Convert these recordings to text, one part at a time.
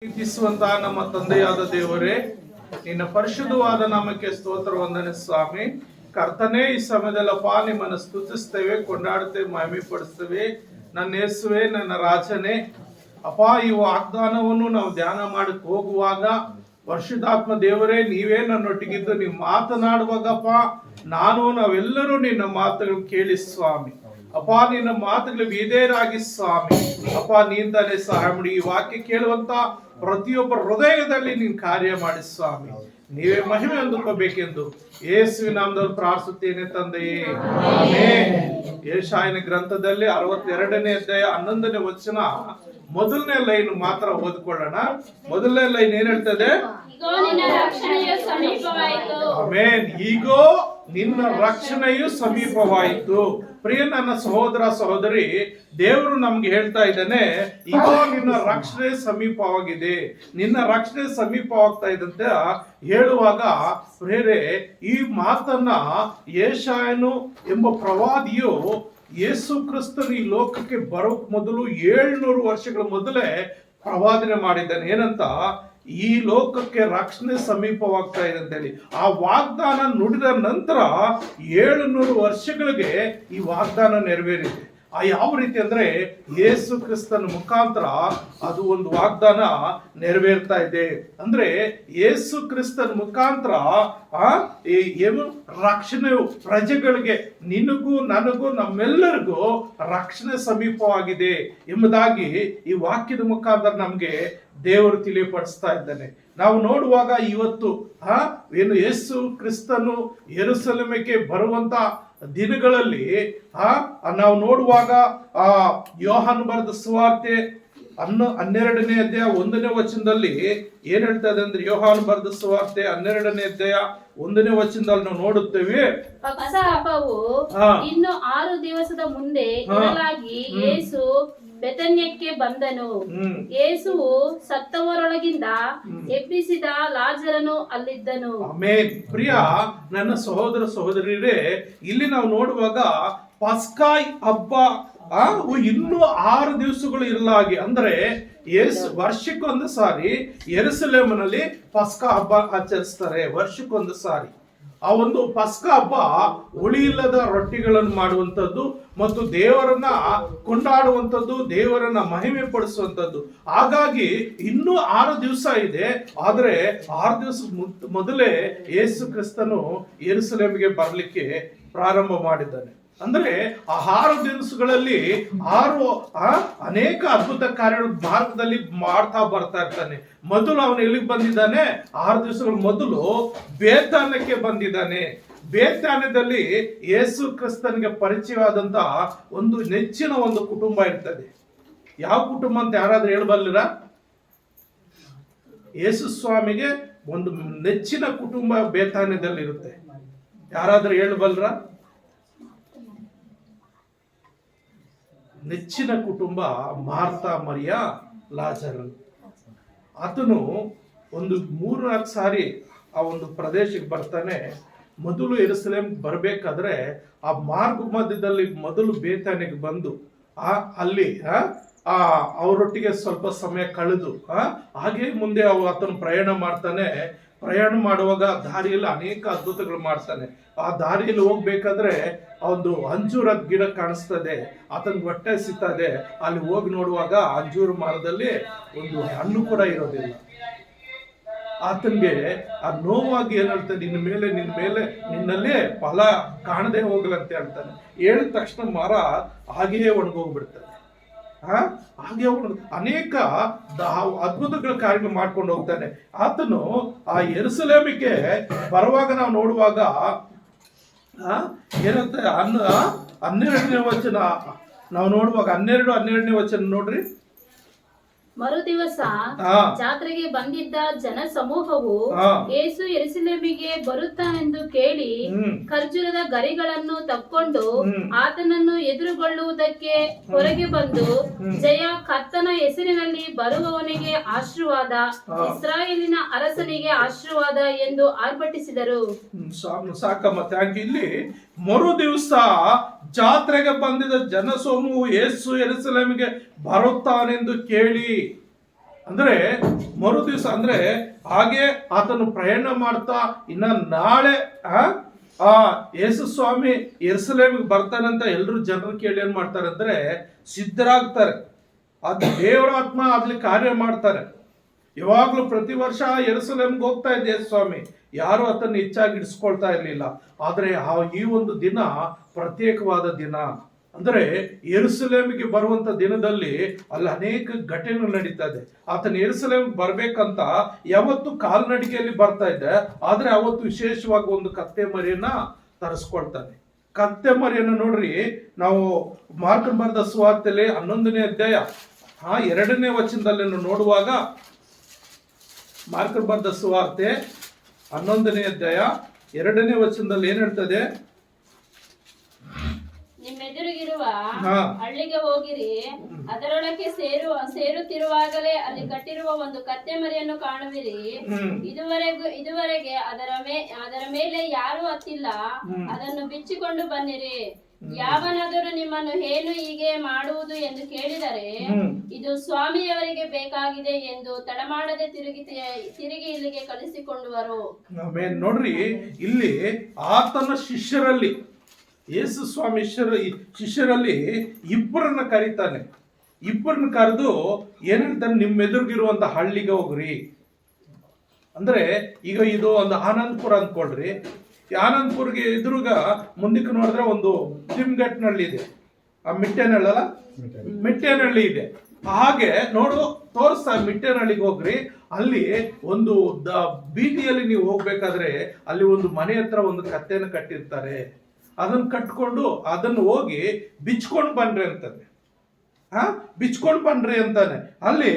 ಪ್ರೀತಿಸುವಂತಹ ನಮ್ಮ ತಂದೆಯಾದ ದೇವರೇ, ನಿನ್ನ ಪರಿಶುದ್ಧವಾದ ನಾಮಕ್ಕೆ ಸ್ತೋತ್ರ ವಂದನೆ ಸ್ವಾಮಿ. ಕರ್ತನೇ, ಈ ಸಮಯದಲ್ಲಪ್ಪ ನಿಮ್ಮನ್ನು ಸ್ತುತಿಸ್ತೇವೆ, ಕೊಂಡಾಡುತ್ತೇವೆ, ಮಹಿಮೆ ಪಡಿಸ್ತೇವೆ. ನನ್ನ ಯೇಸುವೆ, ನನ್ನ ರಾಜನೇ ಅಪ್ಪ, ಈ ವಾಗ್ದಾನವನ್ನು ನಾವು ಧ್ಯಾನ ಮಾಡಕ್ಕೆ ಹೋಗುವಾಗ ಪರಿಶುದ್ಧಾತ್ಮ ದೇವರೇ, ನೀವೇ ನನ್ನೊಟ್ಟಿಗಿದ್ದು ನೀವು ಮಾತನಾಡುವಾಗಪ್ಪ ನಾವೆಲ್ಲರೂ ನಿನ್ನ ಮಾತುಗಳು ಕೇಳಿ ಸ್ವಾಮಿ. ಅಪ್ಪ, ನಿನ್ನ ಮಾತುಗಳು ವಿಧೇಯರಾಗಿ ಸ್ವಾಮಿ. ಅಪ್ಪ, ನೀನ್ ತಾನೇ ಸಹಾಯ ಮಾಡಿ. ಈ ವಾಕ್ಯ ಕೇಳುವಂತ ಪ್ರತಿಯೊಬ್ಬರ ಹೃದಯದಲ್ಲಿ ನೀನ್ ಕಾರ್ಯ ಮಾಡಿ ಸ್ವಾಮಿ. ನೀವೇ ಮಹಿಮೆ ಹೊಂದಿಕೋಬೇಕೆಂದು ಯೇಸುವಿನ ನಾಮದಲ್ಲಿ ಪ್ರಾರ್ಥಿಸುತ್ತೇನೆ ತಂದೆಯೇ, ಆಮೆನ್. ಯೆಶಾಯನ ಗ್ರಂಥದಲ್ಲಿ 62ನೇ ಅಧ್ಯಾಯ 11ನೇ ವಚನ ಮೊದಲನೇ ಲೈನ್ ಮಾತ್ರ ಓದ್ಕೊಳ್ಳೋಣ. ಮೊದಲನೇ ಲೈನ್ ಏನ್ ಹೇಳ್ತದೆ? ಆಮೆನ್. ಈಗೋ ನಿನ್ನ ರಕ್ಷಣೆಯು ಸಮೀಪವಾಯಿತು. ಪ್ರಿಯ ನನ್ನ ಸಹೋದರ ಸಹೋದರಿ, ದೇವರು ನಮ್ಗೆ ಹೇಳ್ತಾ ಇದ್ದಾನೆ, ಈಗ ನಿನ್ನ ರಕ್ಷಣೆ ಸಮೀಪವಾಗಿದೆ, ನಿನ್ನ ರಕ್ಷಣೆ ಸಮೀಪವಾಗ್ತಾ ಇದ್ದಂತೆ ಹೇಳುವಾಗ ಪ್ರಿಯರೇ, ಈ ಮಾತನ್ನ ಯೆಶಾಯನು ಎಂಬ ಪ್ರವಾದಿಯು ಯೇಸು ಕ್ರಿಸ್ತನು ಈ ಲೋಕಕ್ಕೆ ಬರೋಕ್ ಮೊದಲು 700 ವರ್ಷಗಳ ಮೊದಲೇ ಪ್ರವಾದನೆ ಮಾಡಿದ್ದಾನೆ. ಏನಂತ? ಈ ಲೋಕಕ್ಕೆ ರಕ್ಷಣೆ ಸಮೀಪವಾಗ್ತಾ ಇದೆ ಅಂತ ಹೇಳಿ. ಆ ವಾಗ್ದಾನ ನುಡಿದ ನಂತರ 700 ವರ್ಷಗಳಿಗೆ ಈ ವಾಗ್ದಾನ ನೆರವೇರಿದೆ. ಯಾವ ರೀತಿ ಅಂದ್ರೆ, ಯೇಸು ಕ್ರಿಸ್ತನ ಮುಖಾಂತರ ಅದು ಒಂದು ವಾಗ್ದಾನ ನೆರವೇರ್ತಾ ಇದೆ. ಅಂದ್ರೆ ಯೇಸು ಕ್ರಿಸ್ತನ ಮುಖಾಂತರ ಏನು ರಕ್ಷಣೆ ಪ್ರಜೆಗಳಿಗೆ, ನಿನಗೂ ನನಗೂ ನಮ್ಮೆಲ್ಲರಿಗೂ ರಕ್ಷಣೆ ಸಮೀಪವಾಗಿದೆ ಎಂಬುದಾಗಿ ಈ ವಾಕ್ಯದ ಮುಖಾಂತರ ನಮ್ಗೆ ದೇವರು ತಿಳಿಯಪಡಿಸ್ತಾ ಇದ್ದಾನೆ. ನಾವು ನೋಡುವಾಗ ಇವತ್ತು ಏನು ಯೇಸು ಕ್ರಿಸ್ತನು ಯೆರೂಸಲೇಮಿಗೆ ಬರುವಂತ ದಿನಗಳಲ್ಲಿ ನಾವು ನೋಡುವಾಗ ಯೋಹಾನ ಬರೆದ ಸುವಾರ್ತೆ 12ನೇ ಅಧ್ಯಾಯ 1ನೇ ವಚನದಲ್ಲಿ ಏನ್ ಹೇಳ್ತಾ ಇದೆ ಅಂದ್ರೆ, ಯೋಹಾನ ಬರೆದ ಸುವಾರ್ತೆ 12ನೇ ಅಧ್ಯಾಯ 1ನೇ ವಚನದಲ್ಲಿ ನಾವು ನೋಡುತ್ತೇವೆ, ಹಬ್ಬವು ಇನ್ನು 6 ದಿವಸದ ಮುಂದೆ ಇರಲಾಗಿ ಯೇಸು ಬೆಥನ್ಯಕ್ಕೆ ಬಂದನು. ಯೇಸುವು ಸತ್ತವರೊಳಗಿಂದ ಎಬ್ಬಿಸಿದ ಲಾಜರನು ಅಲ್ಲಿದ್ದನು. ಆಮೆನ್. ಪ್ರಿಯ ನನ್ನ ಸಹೋದರ ಸಹೋದರಿಯರೇ, ಇಲ್ಲಿ ನಾವು ನೋಡುವಾಗ ಪಸ್ಕಾ ಹಬ್ಬ ಇನ್ನೂ 6 ದಿವಸಗಳು ಇರಲಾಗಿ, ಅಂದ್ರೆ ವರ್ಷಕ್ಕೊಂದು ಸಾರಿ ಯೆರೂಸಲೇಮಿನಲ್ಲಿ ಪಸ್ಕಾ ಹಬ್ಬ ಆಚರಿಸ್ತಾರೆ. ವರ್ಷಕ್ಕೊಂದು ಸಾರಿ ಆ ಒಂದು ಪಸ್ಕಾ ಹಬ್ಬ ಹುಳಿಯಿಲ್ಲದ ರೊಟ್ಟಿಗಳನ್ನು ಮಾಡುವಂಥದ್ದು ಮತ್ತು ದೇವರನ್ನ ಕೊಂಡಾಡುವಂಥದ್ದು, ದೇವರನ್ನ ಮಹಿಮೆ ಪಡಿಸುವಂಥದ್ದು. ಹಾಗಾಗಿ ಇನ್ನೂ 6 ದಿವಸ ಇದೆ. ಆದ್ರೆ 6 ದಿವಸ ಮೊದಲೇ ಯೇಸು ಕ್ರಿಸ್ತನು ಯೆರೂಸಲೇಮಿಗೆ ಬರಲಿಕ್ಕೆ ಪ್ರಾರಂಭ ಮಾಡಿದ್ದಾನೆ. ಅಂದ್ರೆ ಆ 6 ದಿವಸಗಳಲ್ಲಿ 6 ಅನೇಕ ಅದ್ಭುತ ಕಾರ್ಯಗಳು ಮಾರ್ಗದಲ್ಲಿ ಮಾಡ್ತಾ ಬರ್ತಾ ಇರ್ತಾನೆ. ಮೊದಲು ಅವನು ಎಲ್ಲಿಗೆ ಬಂದಿದ್ದಾನೆ? 6 ದಿವಸಗಳ ಮೊದಲು ಬೇತಾನ್ಯಕ್ಕೆ ಬಂದಿದ್ದಾನೆ. ಬೇತಾನ್ಯದಲ್ಲಿ ಯೇಸು ಕ್ರಿಸ್ತನಿಗೆ ಪರಿಚಯವಾದಂತ ಒಂದು ನೆಚ್ಚಿನ ಒಂದು ಕುಟುಂಬ ಇರ್ತದೆ. ಯಾವ ಕುಟುಂಬ ಅಂತ ಯಾರಾದ್ರೂ ಹೇಳಬಲ್ಲರ? ಯೇಸು ಸ್ವಾಮಿಗೆ ಒಂದು ನೆಚ್ಚಿನ ಕುಟುಂಬ ಬೇತಾನ್ಯದಲ್ಲಿ ಇರುತ್ತೆ. ಯಾರಾದ್ರೂ ಹೇಳಬಲ್ಲರ? ನೆಚ್ಚಿನ ಕುಟುಂಬ ಮಾರ್ತಾ, ಮರಿಯ, ಲಾಜರ್. ಆತನು ಒಂದು 3-4 ಸಾರಿ ಆ ಒಂದು ಪ್ರದೇಶಕ್ಕೆ ಬರ್ತಾನೆ. ಮೊದಲು ಯೆರೂಸಲೇಮ್ ಬರ್ಬೇಕಾದ್ರೆ ಆ ಮಾರ್ಗ ಮಧ್ಯದಲ್ಲಿ ಮೊದಲು ಬೇತಾನಿಗೆ ಬಂದು ಅಲ್ಲಿ ಅವರೊಟ್ಟಿಗೆ ಸ್ವಲ್ಪ ಸಮಯ ಕಳೆದು ಹಾಗೆ ಮುಂದೆ ಆತನು ಪ್ರಯಾಣ ಮಾಡ್ತಾನೆ. ಪ್ರಯಾಣ ಮಾಡುವಾಗ ದಾರಿಯಲ್ಲಿ ಅನೇಕ ಅದ್ಭುತಗಳು ಮಾಡ್ತಾನೆ. ಆ ದಾರಿಯಲ್ಲಿ ಹೋಗ್ಬೇಕಾದ್ರೆ ಒಂದು ಅಂಜೂರ ಗಿಡ ಕಾಣಿಸ್ತದೆ, ಆತನ ಹೊಟ್ಟೆ ಸಿಗ್ತದೆ. ಅಲ್ಲಿ ಹೋಗಿ ನೋಡುವಾಗ ಅಂಜೂರ ಮರದಲ್ಲಿ ಒಂದು ಹಣ್ಣು ಕೂಡ ಇರೋದಿಲ್ಲ. ಆತನಿಗೆ ಆ ನೋವಾಗಿ ಏನ್ ಹೇಳ್ತಾನೆ, ನಿನ್ನಲ್ಲಿ ಫಲ ಕಾಣದೆ ಹೋಗಲಂತ ಹೇಳ್ತಾನೆ. ಹೇಳಿದ ತಕ್ಷಣ ಮರ ಹಾಗೆಯೇ ಒಣಗೋಗ್ಬಿಡ್ತಾನೆ. ಹಾಗೆ ಅನೇಕ ಅದ್ಭುತಗಳ ಕಾರ್ಯಗಳು ಮಾಡ್ಕೊಂಡು ಹೋಗ್ತಾನೆ. ಆತನು ಆ ಯೆರೂಸಲೇಮಿಗೆ ಬರುವಾಗ ನಾವು ನೋಡುವಾಗ ಏನಂತ 12ನೇ ವಚನ ನಾವು ನೋಡುವಾಗ 12ನೇ ವಚನ ನೋಡ್ರಿ. ಮರುದಿವಸ ಜಾತ್ರೆಗೆ ಬಂದಿದ್ದ ಜನ ಸಮೂಹವು ಯೇಸು ಯೆರೂಸಲೇಮಿಗೆ ಬರುತ್ತಾನೆಂದು ಕೇಳಿ ಖರ್ಜೂರದ ಗರಿಗಳನ್ನು ತಕ್ಕೊಂಡು ಆತನನ್ನು ಎದುರುಗೊಳ್ಳುವುದಕ್ಕೆ ಹೊರಗೆ ಬಂದು, ಜಯ, ಕರ್ತನ ಹೆಸರಿನಲ್ಲಿ ಬರುವವನಿಗೆ ಆಶೀರ್ವಾದ, ಇಸ್ರಾಯೇಲಿನ ಅರಸನಿಗೆ ಆಶೀರ್ವಾದ ಎಂದು ಆರ್ಭಟಿಸಿದರು. ಸಾಕಮ್ಮ, ಇಲ್ಲಿ ಮರು ದಿವಸ ಜಾತ್ರೆಗೆ ಬಂದಿದ್ದ ಜನಸಮೂಹವು ಯೇಸು ಯೆರೂಸಲೇಮಿಗೆ ಬರುತ್ತಾನೆಂದು ಕೇಳಿ ಅಂದ್ರೆ ಮರು ದಿವಸ ಅಂದ್ರೆ ಹಾಗೆ ಆತನು ಪ್ರಯಾಣ ಮಾಡ್ತಾ ಇನ್ನ ನಾಳೆ ಆ ಯೇಸು ಸ್ವಾಮಿ ಯೆರೂಸಲೇಮಿಗೆ ಬರ್ತಾನಂತ ಎಲ್ಲರೂ ಜನರು ಕೇಳಿ ಏನ್ ಮಾಡ್ತಾರೆ ಅಂದ್ರೆ ಸಿದ್ಧರಾಗ್ತಾರೆ. ಅದು ದೇವರ ಆತ್ಮ ಅಲ್ಲಿ ಕಾರ್ಯ ಮಾಡ್ತಾರೆ. ಯಾವಾಗ್ಲೂ ಪ್ರತಿ ವರ್ಷ ಯೆರೂಸಲೇಮ್ಗೆ ಹೋಗ್ತಾ ಇದ್ದೆ ಯೇಸು ಸ್ವಾಮಿ, ಯಾರು ಆತನ್ನು ಹೆಚ್ಚಾಗಿ ಇಡಿಸ್ಕೊಳ್ತಾ ಇರ್ಲಿಲ್ಲ. ಆದ್ರೆ ಈ ಒಂದು ದಿನ ಪ್ರತ್ಯೇಕವಾದ ದಿನ. ಅಂದ್ರೆ ಯೆರೂಸಲೇಮಿಗೆ ಬರುವಂತ ದಿನದಲ್ಲಿ ಅಲ್ಲಿ ಅನೇಕ ಘಟನೆಗಳು ನಡೀತಾ ಇದೆ. ಆತನ ಯೆರೂಸಲೇಮಿಗೆ ಬರ್ಬೇಕಂತ ಯಾವತ್ತು ಕಾಲ್ನಡಿಗೆಯಲ್ಲಿ ಬರ್ತಾ ಇದ್ದೆ, ಆದ್ರೆ ಅವತ್ತು ವಿಶೇಷವಾಗಿ ಒಂದು ಕತ್ತೆ ಮರಿಯನ್ನ ತರಿಸ್ಕೊಳ್ತಾನೆ. ಕತ್ತೆ ಮರಿಯನ್ನು ನೋಡ್ರಿ, ನಾವು ಮಾರ್ಕನ ಬರೆದ ಸುವಾರ್ತೆಯಲ್ಲಿ 11ನೇ ಅಧ್ಯಾಯ 2ನೇ ವಚನದಲ್ಲಿ ನೋಡುವಾಗ, ಮಾರ್ಕನ ಬರೆದ ಸುವಾರ್ತೆ 11ನೇ ಅಧ್ಯಾಯ 2ನೇ ವಚನದಲ್ಲಿ ಏನ್ ಹೇಳ್ತದೆ? ನಿಮ್ಮೆದುರಿಗಿರುವ ಹಳ್ಳಿಗೆ ಹೋಗಿರಿ, ಅದರೊಳಗೆ ಸೇರುತ್ತಿರುವಾಗಲೇ ಅಲ್ಲಿ ಕಟ್ಟಿರುವ ಒಂದು ಕತ್ತೆ ಮರಿಯನ್ನು ಕಾಣುವಿರಿ. ಇದುವರೆಗೆ ಅದರ ಮೇಲೆ ಯಾರೂ ಹತ್ತಿಲ್ಲ. ಅದನ್ನು ಬಿಚ್ಚಿಕೊಂಡು ಬನ್ನಿರಿ. ಯಾವನಾದರೂ ನಿಮ್ಮನ್ನು ಏನು ಹೀಗೆ ಮಾಡುವುದು ಎಂದು ಕೇಳಿದರೆ, ಇದು ಸ್ವಾಮಿಯವರಿಗೆ ಬೇಕಾಗಿದೆ ಎಂದು ತಡಮಾಡದೆ ತಿರುಗಿ ಇಲ್ಲಿಗೆ ಕಳಿಸಿಕೊಂಡು ಬರು. ನೋಡ್ರಿ, ಇಲ್ಲಿ ಆತನ ಶಿಷ್ಯರಲ್ಲಿ, ಯೇಸು ಸ್ವಾಮಿ ಶಿಷ್ಯರಲ್ಲಿ ಇಬ್ಬರನ್ನ ಕರೀತಾನೆ. ಇಬ್ಬರನ್ನ ಕರೆದು ಏನ್ ಹೇಳ್ತಾನೆ? ನಿಮ್ಮ ಎದುರಿಗಿರುವಂತ ಹಳ್ಳಿಗೆ ಹೋಗ್ರಿ. ಅಂದ್ರೆ ಈಗ ಇದು ಒಂದು ಆನಂದಪುರ ಅಂದ್ಕೊಳ್ರಿ. ಆನಂದಪುರ್ಗೆ ಎದುರುಗ ಮುಂದಕ್ಕೆ ನೋಡಿದ್ರೆ ಒಂದು ತಿಮ್ಗಟ್ನಳ್ಳಿ ಇದೆ, ಆ ಮಿಟ್ಟೇನಹಳ್ಳಿ ಇದೆ. ಹಾಗೆ ತೋರಿಸ್ತಾ ಮಿಟ್ಟೇನಹಳ್ಳಿಗೆ ಹೋಗ್ರಿ. ಅಲ್ಲಿ ಒಂದು ಬೀದಿಯಲ್ಲಿ ನೀವು ಹೋಗ್ಬೇಕಾದ್ರೆ ಅಲ್ಲಿ ಒಂದು ಮನೆ ಹತ್ರ ಒಂದು ಕತ್ತೆನ ಕಟ್ಟಿರ್ತಾರೆ. ಅದನ್ನ ಕಟ್ಕೊಂಡು ಅದನ್ನು ಹೋಗಿ ಬಿಚ್ಕೊಂಡು ಬನ್ರಿ ಅಂತಾನೆ. ಬಿಚ್ಕೊಂಡು ಬನ್ರಿ ಅಂತಾನೆ. ಅಲ್ಲಿ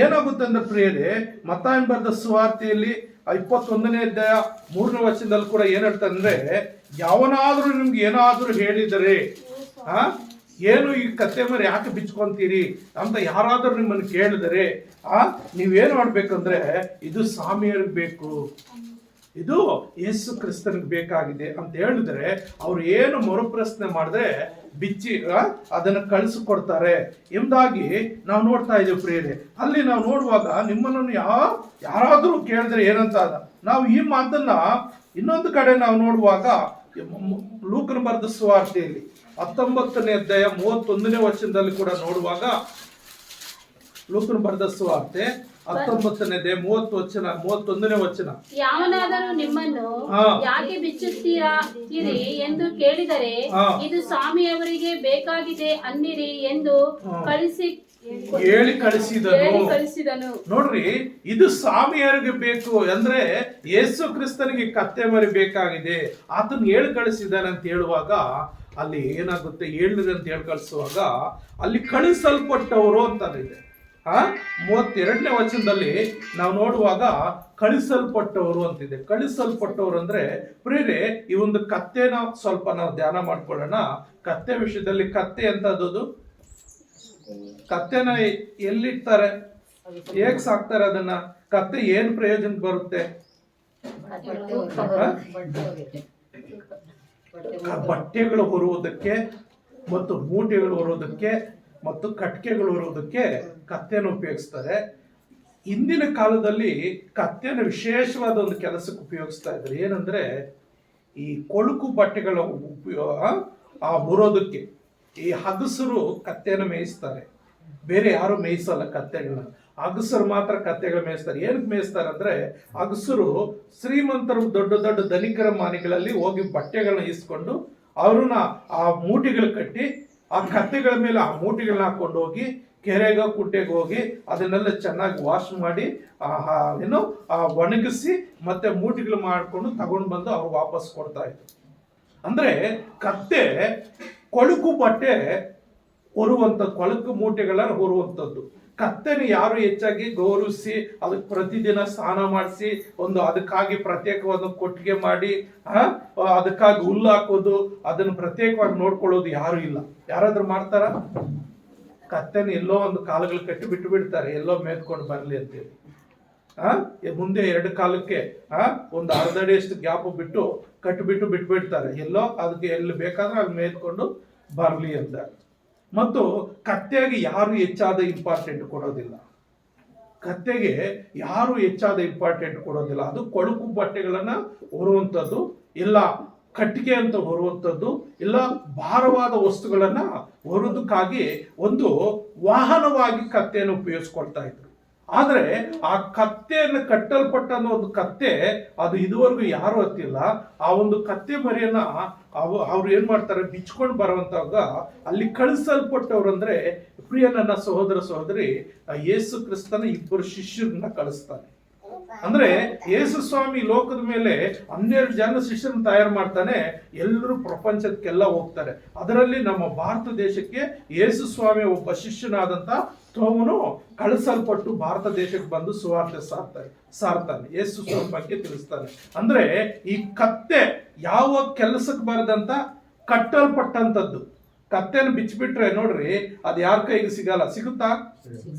ಏನಾಗುತ್ತೆ ಅಂದ್ರೆ ಪ್ರಿಯರೇ, ಮತ್ತಾಯನ ಬರೆದ ಸುವಾರ್ತೆಯಲ್ಲಿ 21ನೇ ಅಧ್ಯಾಯ 3ನೇ ವಚನದಲ್ಲಿ ಕೂಡ ಏನ್ ಹೇಳ್ತಂದ್ರೆ, ಯಾವನಾದ್ರೂ ನಿಮ್ಗೆ ಏನಾದ್ರೂ ಹೇಳಿದರೆ, ಏನು ಈ ಕತ್ತೆ ಮರಿ ಯಾಕೆ ಬಿಚ್ಕೊಂತೀರಿ ಅಂತ ಯಾರಾದ್ರೂ ನಿಮ್ಮನ್ನು ಕೇಳಿದರೆ, ನೀವೇನ್ ಮಾಡ್ಬೇಕಂದ್ರೆ, ಇದು ಸ್ವಾಮಿಯರಿಗೆ ಬೇಕು, ಇದು ಯೇಸು ಕ್ರಿಸ್ತನಿಗೆ ಬೇಕಾಗಿದೆ ಅಂತ ಹೇಳಿದ್ರೆ, ಅವ್ರು ಏನು ಮರುಪ್ರಶ್ನೆ ಮಾಡಿದ್ರೆ ಬಿಚ್ಚಿ ಅದನ್ನ ಕಳಿಸಿಕೊಡ್ತಾರೆ ಎಂಬುದಾಗಿ ನಾವು ನೋಡ್ತಾ ಇದ್ದೇವೆ ಪ್ರಿಯರೇ. ಅಲ್ಲಿ ನಾವು ನೋಡುವಾಗ ನಿಮ್ಮನ್ನು ಯಾರಾದ್ರೂ ಕೇಳಿದ್ರೆ ಏನಂತ ನಾವು ಈ ಮಾತನ್ನ ಇನ್ನೊಂದು ಕಡೆ ನಾವು ನೋಡುವಾಗ, ಲೂಕನ ಬರೆದ ಸುವಾರ್ತೆಯಲ್ಲಿ 19ನೇ ಅಧ್ಯಾಯ 31ನೇ ವಚನದಲ್ಲಿ ಕೂಡ ನೋಡುವಾಗ, ಲೂಕನ ಬರೆದ ಸುವಾರ್ತೆ 19ನೇ ಅಧ್ಯಾಯ 31ನೇ ವಚನ, ಯಾವನಾದರೂ ನಿಮ್ಮನ್ನು ಯಾಕೆ ಬಿಚ್ಚುತ್ತೀರಿ ಎಂದು ಕೇಳಿದರೆ, ಇದು ಸ್ವಾಮಿಯವರಿಗೆ ಬೇಕಾಗಿದೆ ಅನ್ನಿರಿ ಎಂದು ಹೇಳಿ ಕಳಿಸಿದನು. ನೋಡ್ರಿ, ಇದು ಸ್ವಾಮಿಯರಿಗೆ ಬೇಕು ಅಂದ್ರೆ ಯೇಸು ಕ್ರಿಸ್ತನಿಗೆ ಕತ್ತೆ ಮರಿ ಬೇಕಾಗಿದೆ, ಆತನ ಹೇಳಿ ಕಳಿಸಿದಾನೆ ಅಂತ ಹೇಳುವಾಗ ಅಲ್ಲಿ ಏನಾಗುತ್ತೆ? ಹೇಳಿದೆ ಅಂತ ಹೇಳಿ ಕಳಿಸುವಾಗ ಅಲ್ಲಿ ಕಳಿಸಲ್ಪಟ್ಟವರು ಅಂತ ಇದೆ. 32ನೇ ವಚನದಲ್ಲಿ ನಾವು ನೋಡುವಾಗ ಕಳಿಸಲ್ಪಟ್ಟವರು ಅಂತಿದೆ. ಕಳಿಸಲ್ಪಟ್ಟವರು ಅಂದ್ರೆ ಪ್ರಿಯರೇ, ಈ ಒಂದು ಕತ್ತೆನ ಸ್ವಲ್ಪ ನಾವು ಧ್ಯಾನ ಮಾಡ್ಕೊಳ್ಳೋಣ. ಕತ್ತೆ ವಿಷಯದಲ್ಲಿ ಕತ್ತೆ ಅಂತದ್ದು, ಕತ್ತೆನ ಎಲ್ಲಿಡ್ತಾರೆ, ಹೇಗ್ ಸಾಕ್ತಾರೆ ಅದನ್ನ? ಕತ್ತೆ ಏನ್ ಪ್ರಯೋಜನಕ್ಕೆ ಬರುತ್ತೆ? ಬಟ್ಟೆಗಳು ಹೊರುವುದಕ್ಕೆ ಮತ್ತು ಮೂಟೆಗಳು ಹೊರುವುದಕ್ಕೆ ಮತ್ತು ಕಟ್ಕೆಗಳು ಹೊರುವುದಕ್ಕೆ ಕತ್ತೆಯನ್ನು ಉಪಯೋಗಿಸ್ತಾರೆ. ಇಂದಿನ ಕಾಲದಲ್ಲಿ ಕತ್ತೆಯನ್ನು ವಿಶೇಷವಾದ ಒಂದು ಕೆಲಸಕ್ಕೆ ಉಪಯೋಗಿಸ್ತಾ ಇದ್ದಾರೆ. ಏನಂದ್ರೆ ಈ ಕೊಳುಕು ಬಟ್ಟೆಗಳ ಹೊರೋದಕ್ಕೆ ಈ ಹಗಸರು ಕತ್ತೆಯನ್ನು ಮೇಯಿಸ್ತಾರೆ. ಬೇರೆ ಯಾರು ಮೇಯಿಸಲ್ಲ ಕತ್ತೆಗಳನ್ನ, ಅಗಸರು ಮಾತ್ರ ಕತ್ತೆಗಳು ಮೇಯಿಸ್ತಾರೆ. ಏನಕ್ಕೆ ಮೇಯಿಸ್ತಾರೆ ಅಂದ್ರೆ, ಅಗಸರು ಶ್ರೀಮಂತರು ದೊಡ್ಡ ದೊಡ್ಡ ಧನಿಕರ ಮನೆಗಳಲ್ಲಿ ಹೋಗಿ ಬಟ್ಟೆಗಳನ್ನ ಇಸ್ಕೊಂಡು ಅವ್ರನ್ನ ಆ ಮೂಟೆಗಳು ಕಟ್ಟಿ ಆ ಕತ್ತೆಗಳ ಮೇಲೆ ಆ ಮೂಟೆಗಳನ್ನ ಹಾಕೊಂಡು ಹೋಗಿ ಕೆರೆಗ ಕುಟ್ಟೆಗೆ ಹೋಗಿ ಅದನ್ನೆಲ್ಲ ಚೆನ್ನಾಗಿ ವಾಶ್ ಮಾಡಿ ಒಣಗಿಸಿ ಮತ್ತೆ ಮೂಟೆಗಳು ಮಾಡ್ಕೊಂಡು ತಗೊಂಡು ಬಂದು ಅವ್ರು ವಾಪಸ್ ಕೊಡ್ತಾ ಇದ್ರು. ಅಂದ್ರೆ ಕತ್ತೆ ಕೊಳುಕು ಬಟ್ಟೆ ಕೊಳಕು ಮೂಟೆಗಳನ್ನ ಹೊರುವಂಥದ್ದು. ಕತ್ತೆನ ಯಾರು ಹೆಚ್ಚಾಗಿ ಗೌರವಿಸಿ ಅದಕ್ಕೆ ಪ್ರತಿದಿನ ಸ್ನಾನ ಮಾಡಿಸಿ ಅದಕ್ಕಾಗಿ ಪ್ರತ್ಯೇಕವಾದ ಕೊಟ್ಟಿಗೆ ಮಾಡಿ ಅದಕ್ಕಾಗಿ ಹುಲ್ಲು ಹಾಕೋದು, ಅದನ್ನು ಪ್ರತ್ಯೇಕವಾಗಿ ನೋಡ್ಕೊಳ್ಳೋದು ಯಾರು ಇಲ್ಲ. ಯಾರಾದ್ರೂ ಮಾಡ್ತಾರ? ಕತ್ತೆನ ಎಲ್ಲೋ ಒಂದು ಕಾಲುಗಳು ಕಟ್ಟಿ ಬಿಟ್ಟು ಬಿಡ್ತಾರೆ, ಎಲ್ಲೋ ಮೇದ್ಕೊಂಡು ಬರ್ಲಿ ಅಂತೇಳಿ. ಮುಂದೆ 2 ಕಾಲಕ್ಕೆ ಒಂದು ಅರ್ಧ ಅಡಿಯಷ್ಟು ಗ್ಯಾಪ್ ಬಿಟ್ಟು ಕಟ್ಟಿಬಿಟ್ಟು ಬಿಟ್ಬಿಡ್ತಾರೆ, ಎಲ್ಲೋ ಅದಕ್ಕೆ ಎಲ್ಲಿ ಬೇಕಾದ್ರೆ ಅಲ್ಲಿ ಮೇದ್ಕೊಂಡು ಬರ್ಲಿ ಅಂತ. ಮತ್ತು ಕತ್ತೆಗೆ ಯಾರು ಹೆಚ್ಚಾದ ಇಂಪಾರ್ಟೆಂಟ್ ಕೊಡೋದಿಲ್ಲ. ಕತ್ತೆಗೆ ಯಾರು ಹೆಚ್ಚಾದ ಇಂಪಾರ್ಟೆಂಟ್ ಕೊಡೋದಿಲ್ಲ. ಅದು ಕೊಳಕು ಬಟ್ಟೆಗಳನ್ನ ಹೊರುವಂಥದ್ದು, ಇಲ್ಲ ಕಟ್ಟಿಗೆ ಅಂತ ಹೊರುವಂಥದ್ದು, ಇಲ್ಲ ಭಾರವಾದ ವಸ್ತುಗಳನ್ನ ಹೊರೋದಕ್ಕಾಗಿ ಒಂದು ವಾಹನವಾಗಿ ಕತ್ತೆಯನ್ನು ಉಪಯೋಗಿಸ್ಕೊಳ್ತಾ ಇದ್ರು. ಆದ್ರೆ ಆ ಕತ್ತೆಯನ್ನು ಕಟ್ಟಲ್ಪಟ್ಟ ಒಂದು ಕತ್ತೆ ಅದು ಇದುವರೆಗೂ ಯಾರು ಹತ್ತಿಲ್ಲ. ಆ ಒಂದು ಕತ್ತೆ ಮರಿಯನ್ನ ಅವ್ರು ಏನ್ ಮಾಡ್ತಾರೆ, ಬಿಚ್ಕೊಂಡು ಬರುವಂತಾಗ ಅಲ್ಲಿ ಕಳಿಸಲ್ಪಟ್ಟವ್ರು ಅಂದ್ರೆ ಪ್ರಿಯ ನನ್ನ ಸಹೋದರ ಸಹೋದರಿ, ಯೇಸು ಕ್ರಿಸ್ತನ ಇಬ್ಬರು ಶಿಷ್ಯರನ್ನ ಕಳಿಸ್ತಾನೆ. ಅಂದ್ರೆ ಯೇಸು ಸ್ವಾಮಿ ಲೋಕದ ಮೇಲೆ 12 ಜನ ಶಿಷ್ಯರನ್ನ ತಯಾರು ಮಾಡ್ತಾನೆ. ಎಲ್ಲರೂ ಪ್ರಪಂಚಕ್ಕೆಲ್ಲ ಹೋಗ್ತಾರೆ. ಅದರಲ್ಲಿ ನಮ್ಮ ಭಾರತ ದೇಶಕ್ಕೆ ಯೇಸು ಸ್ವಾಮಿ ಒಬ್ಬ ಶಿಷ್ಯನಾದಂತ ತೋಮನು ಕಳಿಸಲ್ಪಟ್ಟು ಭಾರತ ದೇಶಕ್ಕೆ ಬಂದು ಸುವಾರ್ತೆ ಸಾರ್ತಾನೆ, ಯೇಸು ಸ್ವಾಮಿ ಬಗ್ಗೆ ತಿಳಿಸ್ತಾನೆ. ಅಂದ್ರೆ ಈ ಕತ್ತೆ ಯಾವ ಕೆಲಸಕ್ಕೆ ಬರದಂತ ಕಟ್ಟಲ್ಪಟ್ಟಂತದ್ದು. ಕತ್ತೆನ ಬಿಚ್ಚಿಬಿಟ್ರೆ ನೋಡ್ರಿ, ಅದು ಯಾರ ಕೈಗೆ ಸಿಗುತ್ತಾ?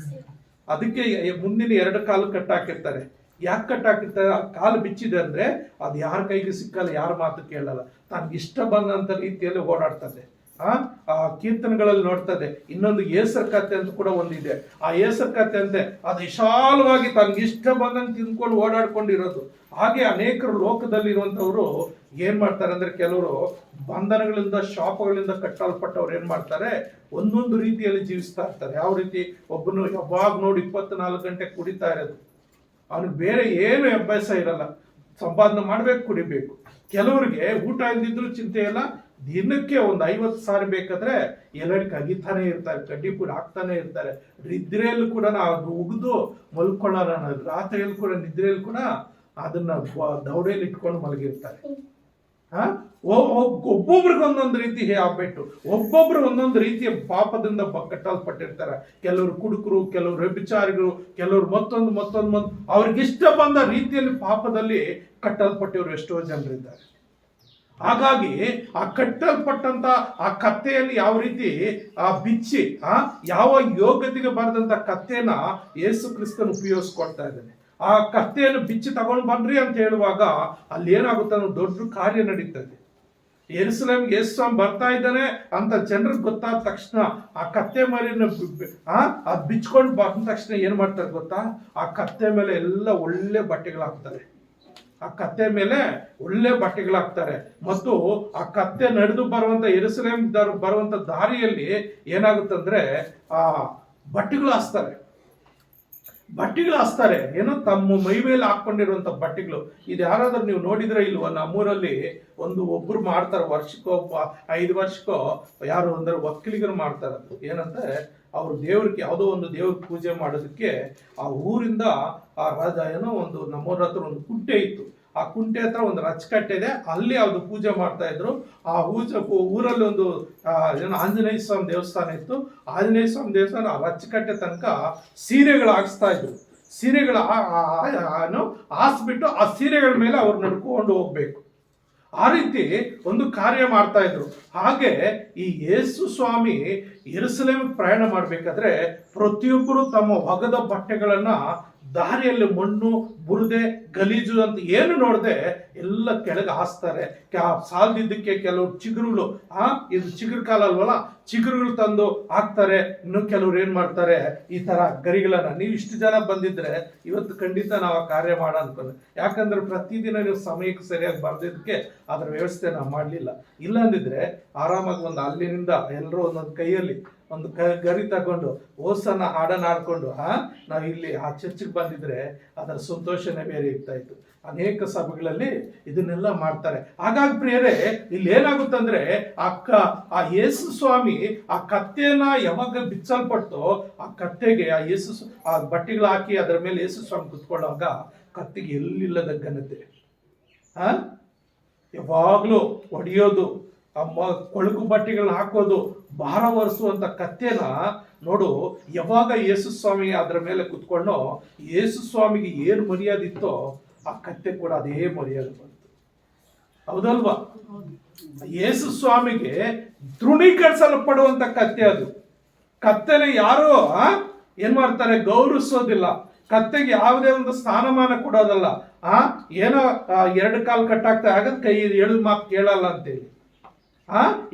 ಅದಕ್ಕೆ ಮುಂದಿನ 2 ಕಾಲು ಕಟ್ಟಾಕಿರ್ತಾರೆ. ಯಾಕೆ ಕಟ್ಟಾಕಿರ್ತಾರೆ? ಕಾಲು ಬಿಚ್ಚಿದೆ ಅಂದ್ರೆ ಅದು ಯಾರ ಕೈಗೆ ಸಿಕ್ಕಲ್ಲ, ಯಾರ ಮಾತು ಕೇಳಲ್ಲ, ತನ್ಗೆ ಇಷ್ಟ ಬಂದಂತ ರೀತಿಯಲ್ಲಿ ಓಡಾಡ್ತದೆ. ಆ ಕೀರ್ತನೆಗಳಲ್ಲಿ ನೋಡ್ತದೆ. ಇನ್ನೊಂದು ಏಸರ ಕತ್ತೆ ಅಂತ ಕೂಡ ಒಂದಿದೆ. ಆ ಏಸರ ಕತ್ತೆ ಅಂತೆ ಅದು ವಿಶಾಲವಾಗಿ ತನ್ಗೆ ಇಷ್ಟ ಬಂದಂಗೆ ತಿಂದ್ಕೊಂಡು ಓಡಾಡ್ಕೊಂಡಿರೋದು. ಹಾಗೆ ಅನೇಕರು ಲೋಕದಲ್ಲಿ ಇರುವಂತವ್ರು ಏನ್ ಮಾಡ್ತಾರೆ ಅಂದ್ರೆ, ಕೆಲವರು ಬಂಧನಗಳಿಂದ ಶಾಪಗಳಿಂದ ಕಟ್ಟಲ್ಪಟ್ಟವ್ರು ಏನ್ ಮಾಡ್ತಾರೆ, ಒಂದೊಂದು ರೀತಿಯಲ್ಲಿ ಜೀವಿಸ್ತಾ ಇರ್ತಾರೆ. ಯಾವ ರೀತಿ? ಒಬ್ಬನು ಯಾವಾಗ ನೋಡಿ 24 ಗಂಟೆ ಕುಡಿತಾ ಇರೋದು, ಅವ್ನಿಗೆ ಬೇರೆ ಏನು ಅಭ್ಯಾಸ ಇರಲ್ಲ, ಸಂಪಾದನೆ ಮಾಡ್ಬೇಕು, ಕುಡಿಬೇಕು. ಕೆಲವರಿಗೆ ಊಟ ಇಲ್ದಿದ್ರು ಚಿಂತೆ ಇಲ್ಲ, ದಿನಕ್ಕೆ ಒಂದು 50 ಸಾರಿ ಬೇಕಾದ್ರೆ ಎಲ್ಲರಿಗೆ ಕಗಿತಾನೆ ಇರ್ತಾರೆ, ಕಡ್ಡಿ ಪುಡಿ ಹಾಕ್ತಾನೆ ಇರ್ತಾರೆ. ನಿದ್ರೆಯಲ್ಲೂ ಕೂಡ ಅದು ಉಗಿದು ಮಲ್ಕೊಳ್ಳೋಣ, ರಾತ್ರಿಯಲ್ಲಿ ಕೂಡ ನಿದ್ರೆಯಲ್ಲಿ ಕೂಡ ಅದನ್ನ ದೌಡೆಯಲ್ಲಿ ಇಟ್ಕೊಂಡು ಮಲಗಿರ್ತಾರೆ. ಒಬ್ಬೊಬ್ರಿಗೆ ಒಂದೊಂದು ರೀತಿ ಆಗ್ಬಿಟ್ಟು, ಒಬ್ಬೊಬ್ರು ಒಂದೊಂದು ರೀತಿಯ ಪಾಪದಿಂದ ಕಟ್ಟಲ್ಪಟ್ಟಿರ್ತಾರೆ. ಕೆಲವರು ಕುಡುಕರು, ಕೆಲವರು ವ್ಯಭಿಚಾರಿಗಳು, ಕೆಲವರು ಮತ್ತೊಂದು ಅವ್ರಿಗಿಷ್ಟ ಬಂದ ರೀತಿಯಲ್ಲಿ ಪಾಪದಲ್ಲಿ ಕಟ್ಟಲ್ಪಟ್ಟಿವರು ಎಷ್ಟೋ ಜನರಿದ್ದಾರೆ. ಹಾಗಾಗಿ ಆ ಕಟ್ಟಲ್ಪಟ್ಟಂತ ಆ ಕತ್ತೆಯಲ್ಲಿ ಯಾವ ರೀತಿ ಬಿಚ್ಚಿ ಯಾವ ಯೋಗ್ಯತೆಗೆ ಬರೆದಂತ ಕತ್ತೆನ ಯೇಸು ಕ್ರಿಸ್ತನ ಉಪಯೋಗಿಸ್ಕೊಳ್ತಾ ಇದ್ದಾನೆ. ಆ ಕತ್ತೆಯನ್ನು ಬಿಚ್ಚಿ ತಗೊಂಡು ಬನ್ರಿ ಅಂತ ಹೇಳುವಾಗ ಅಲ್ಲಿ ಏನಾಗುತ್ತೆ ಅನ್ನೋ ದೊಡ್ಡ ಕಾರ್ಯ ನಡೀತದೆ. ಯೆರೂಸಲೇಮ್ಗೆ ಯೇಸು ಸ್ವಾಮಿ ಬರ್ತಾ ಇದ್ದಾನೆ ಅಂತ ಜನರಿಗೆ ಗೊತ್ತಾದ ತಕ್ಷಣ ಆ ಕತ್ತೆ ಮರಿನ ಅದ್ ಬಿಚ್ಕೊಂಡು ಬಂದ ತಕ್ಷಣ ಏನ್ ಮಾಡ್ತಾರೆ ಗೊತ್ತಾ? ಆ ಕತ್ತೆ ಮೇಲೆ ಎಲ್ಲ ಒಳ್ಳೆ ಬಟ್ಟೆಗಳಾಗ್ತಾರೆ. ಆ ಕತ್ತೆ ಮೇಲೆ ಒಳ್ಳೆ ಬಟ್ಟೆಗಳಾಗ್ತಾರೆ. ಮತ್ತು ಆ ಕತ್ತೆ ನಡೆದು ಬರುವಂತ ಯೆರೂಸಲೇಮ್ ಬರುವಂತ ದಾರಿಯಲ್ಲಿ ಏನಾಗುತ್ತಂದ್ರೆ ಆ ಬಟ್ಟೆಗಳು ಹಾಸ್ತಾರೆ. ಏನೋ ತಮ್ಮ ಮೈ ಮೇಲೆ ಹಾಕೊಂಡಿರುವಂತ ಬಟ್ಟೆಗಳು. ಇದು ಯಾರಾದ್ರೂ ನೀವು ನೋಡಿದ್ರೆ ಇಲ್ವ? ನಮ್ಮೂರಲ್ಲಿ ಒಬ್ರು ಮಾಡ್ತಾರೆ, ವರ್ಷಕ್ಕೋ 5 ವರ್ಷಕ್ಕೋ ಯಾರು ಅಂದ್ರೆ ಒಕ್ಕಲಿಗರು ಮಾಡ್ತಾರೆ. ಏನಂದ್ರೆ ಅವ್ರು ದೇವ್ರಿಗೆ ಯಾವುದೋ ಒಂದು ದೇವ್ರ ಪೂಜೆ ಮಾಡೋದಕ್ಕೆ ಆ ಊರಿಂದ ಆ ರಾಜ ಏನೋ ನಮ್ಮೂರ ಹತ್ರ ಒಂದು ಕುಂಟೆ ಇತ್ತು. ಆ ಕುಂಟೆ ಹತ್ರ ಒಂದು ರಚಕಟ್ಟೆ ಇದೆ, ಅಲ್ಲಿ ಅವ್ರು ಪೂಜೆ ಮಾಡ್ತಾ ಇದ್ರು. ಆ ಊರಲ್ಲಿ ಏನೋ ಆಂಜನೇಯ ಸ್ವಾಮಿ ದೇವಸ್ಥಾನ ಇತ್ತು. ಆಂಜನೇಯ ಸ್ವಾಮಿ ದೇವಸ್ಥಾನ ಆ ರಚಕಟ್ಟೆ ತನಕ ಸೀರೆಗಳು ಹಾಕ್ಸ್ತಾ ಇದ್ರು. ಸೀರೆಗಳು ಹಾಸ್ಬಿಟ್ಟು ಆ ಸೀರೆಗಳ ಮೇಲೆ ಅವ್ರು ನಡ್ಕೊಂಡು ಹೋಗ್ಬೇಕು. ಆ ರೀತಿ ಒಂದು ಕಾರ್ಯ ಮಾಡ್ತಾ ಇದ್ರು. ಹಾಗೆ ಈ ಯೇಸು ಸ್ವಾಮಿ ಯೆರೂಸಲೇಮ್ ಪ್ರಯಾಣ ಮಾಡ್ಬೇಕಾದ್ರೆ ಪ್ರತಿಯೊಬ್ಬರು ತಮ್ಮ ಒಗದ ಬಟ್ಟೆಗಳನ್ನ ದಾರಿಯಲ್ಲಿ ಮಣ್ಣು, ಬುರದೆ, ಗಲೀಜು ಅಂತ ಏನು ನೋಡದೆ ಎಲ್ಲ ಕೆಳಗೆ ಹಾಸ್ತಾರೆ. ಸಾಲದಿದ್ದಕ್ಕೆ ಕೆಲವರು ಚಿಗುರುಗಳು, ಇದು ಚಿಗುರು ಕಾಲ ಅಲ್ವಲ್ಲ, ಚಿಗುರುಗಳು ತಂದು ಹಾಕ್ತಾರೆ. ಇನ್ನು ಕೆಲವ್ರು ಏನ್ ಮಾಡ್ತಾರೆ, ಈ ತರ ಗರಿಗಳನ್ನ. ನೀವು ಇಷ್ಟು ಜನ ಬಂದಿದ್ರೆ ಇವತ್ತು ಖಂಡಿತ ನಾವು ಆ ಕಾರ್ಯ ಮಾಡ ಅನ್ಕೊಂಡು. ಯಾಕಂದ್ರೆ ಪ್ರತಿದಿನ ನೀವು ಸಮಯಕ್ಕೆ ಸರಿಯಾಗಿ ಬರ್ದಿದ್ದಕ್ಕೆ ಅದ್ರ ವ್ಯವಸ್ಥೆ ನಾವು ಮಾಡ್ಲಿಲ್ಲ. ಇಲ್ಲ ಅಂದಿದ್ರೆ ಆರಾಮಾಗಿ ಅಲ್ಲಿನಿಂದ ಎಲ್ಲರೂ ಒಂದೊಂದು ಕೈಯಲ್ಲಿ ಒಂದು ಗರಿ ತಗೊಂಡು ಓಸನ್ನ ಹಾಡನ್ನ ಹಾಡ್ಕೊಂಡು ನಾವು ಇಲ್ಲಿ ಆ ಚರ್ಚಿಗೆ ಬಂದಿದ್ರೆ ಅದರ ಸಂತೋಷನೇ ಬೇರೆ ಇರ್ತಾ ಇತ್ತು. ಅನೇಕ ಸಭೆಗಳಲ್ಲಿ ಇದನ್ನೆಲ್ಲ ಮಾಡ್ತಾರೆ. ಹಾಗಾಗಿ ಪ್ರಿಯರೇ, ಇಲ್ಲಿ ಏನಾಗುತ್ತಂದ್ರೆ ಆ ಯೇಸು ಸ್ವಾಮಿ ಆ ಕತ್ತೆಯನ್ನ ಯಾವಾಗ ಬಿಚ್ಚಲ್ಪಟ್ಟು ಆ ಕತ್ತೆಗೆ ಆ ಬಟ್ಟೆಗಳು ಹಾಕಿ ಅದರ ಮೇಲೆ ಯೇಸು ಸ್ವಾಮಿ ಕುತ್ಕೊಳ್ಳುವಾಗ ಕತ್ತೆಗೆ ಎಲ್ಲಿಲ್ಲದ ಘನತೆ. ಯಾವಾಗ್ಲೂ ಹೊಡೆಯೋದು, ಕೊಳಕು ಬಟ್ಟೆಗಳನ್ನ ಹಾಕೋದು, ಭಾರ ಹೊರಿಸುವಂತ ಕತ್ತೆನ ನೋಡು. ಯಾವಾಗ ಯೇಸು ಸ್ವಾಮಿ ಅದರ ಮೇಲೆ ಕುತ್ಕೊಂಡು ಯೇಸು ಸ್ವಾಮಿಗೆ ಏನು ಮರ್ಯಾದೆ ಇತ್ತೋ ಆ ಕತ್ತೆ ಕೂಡ ಅದೇ ಮರ್ಯಾದೆ ಬಂತು. ಹೌದಲ್ವಾ? ಯೇಸು ಸ್ವಾಮಿಗೆ ತೃಣೀಕರಿಸಲ್ಪಡುವಂತ ಕತ್ತೆ ಅದು. ಕತ್ತೆನ ಯಾರು ಏನ್ ಮಾಡ್ತಾರೆ, ಗೌರವಿಸೋದಿಲ್ಲ. ಕತ್ತೆಗೆ ಯಾವುದೇ ಒಂದು ಸ್ಥಾನಮಾನ ಕೊಡೋದಲ್ಲ. ಏನೋ 2 ಕಾಲು ಕಟ್ಟಾಗ್ತಾ ಆಗದ್ ಕೈ 7 ಮಾತು ಕೇಳಲ್ಲ ಅಂತೇಳಿ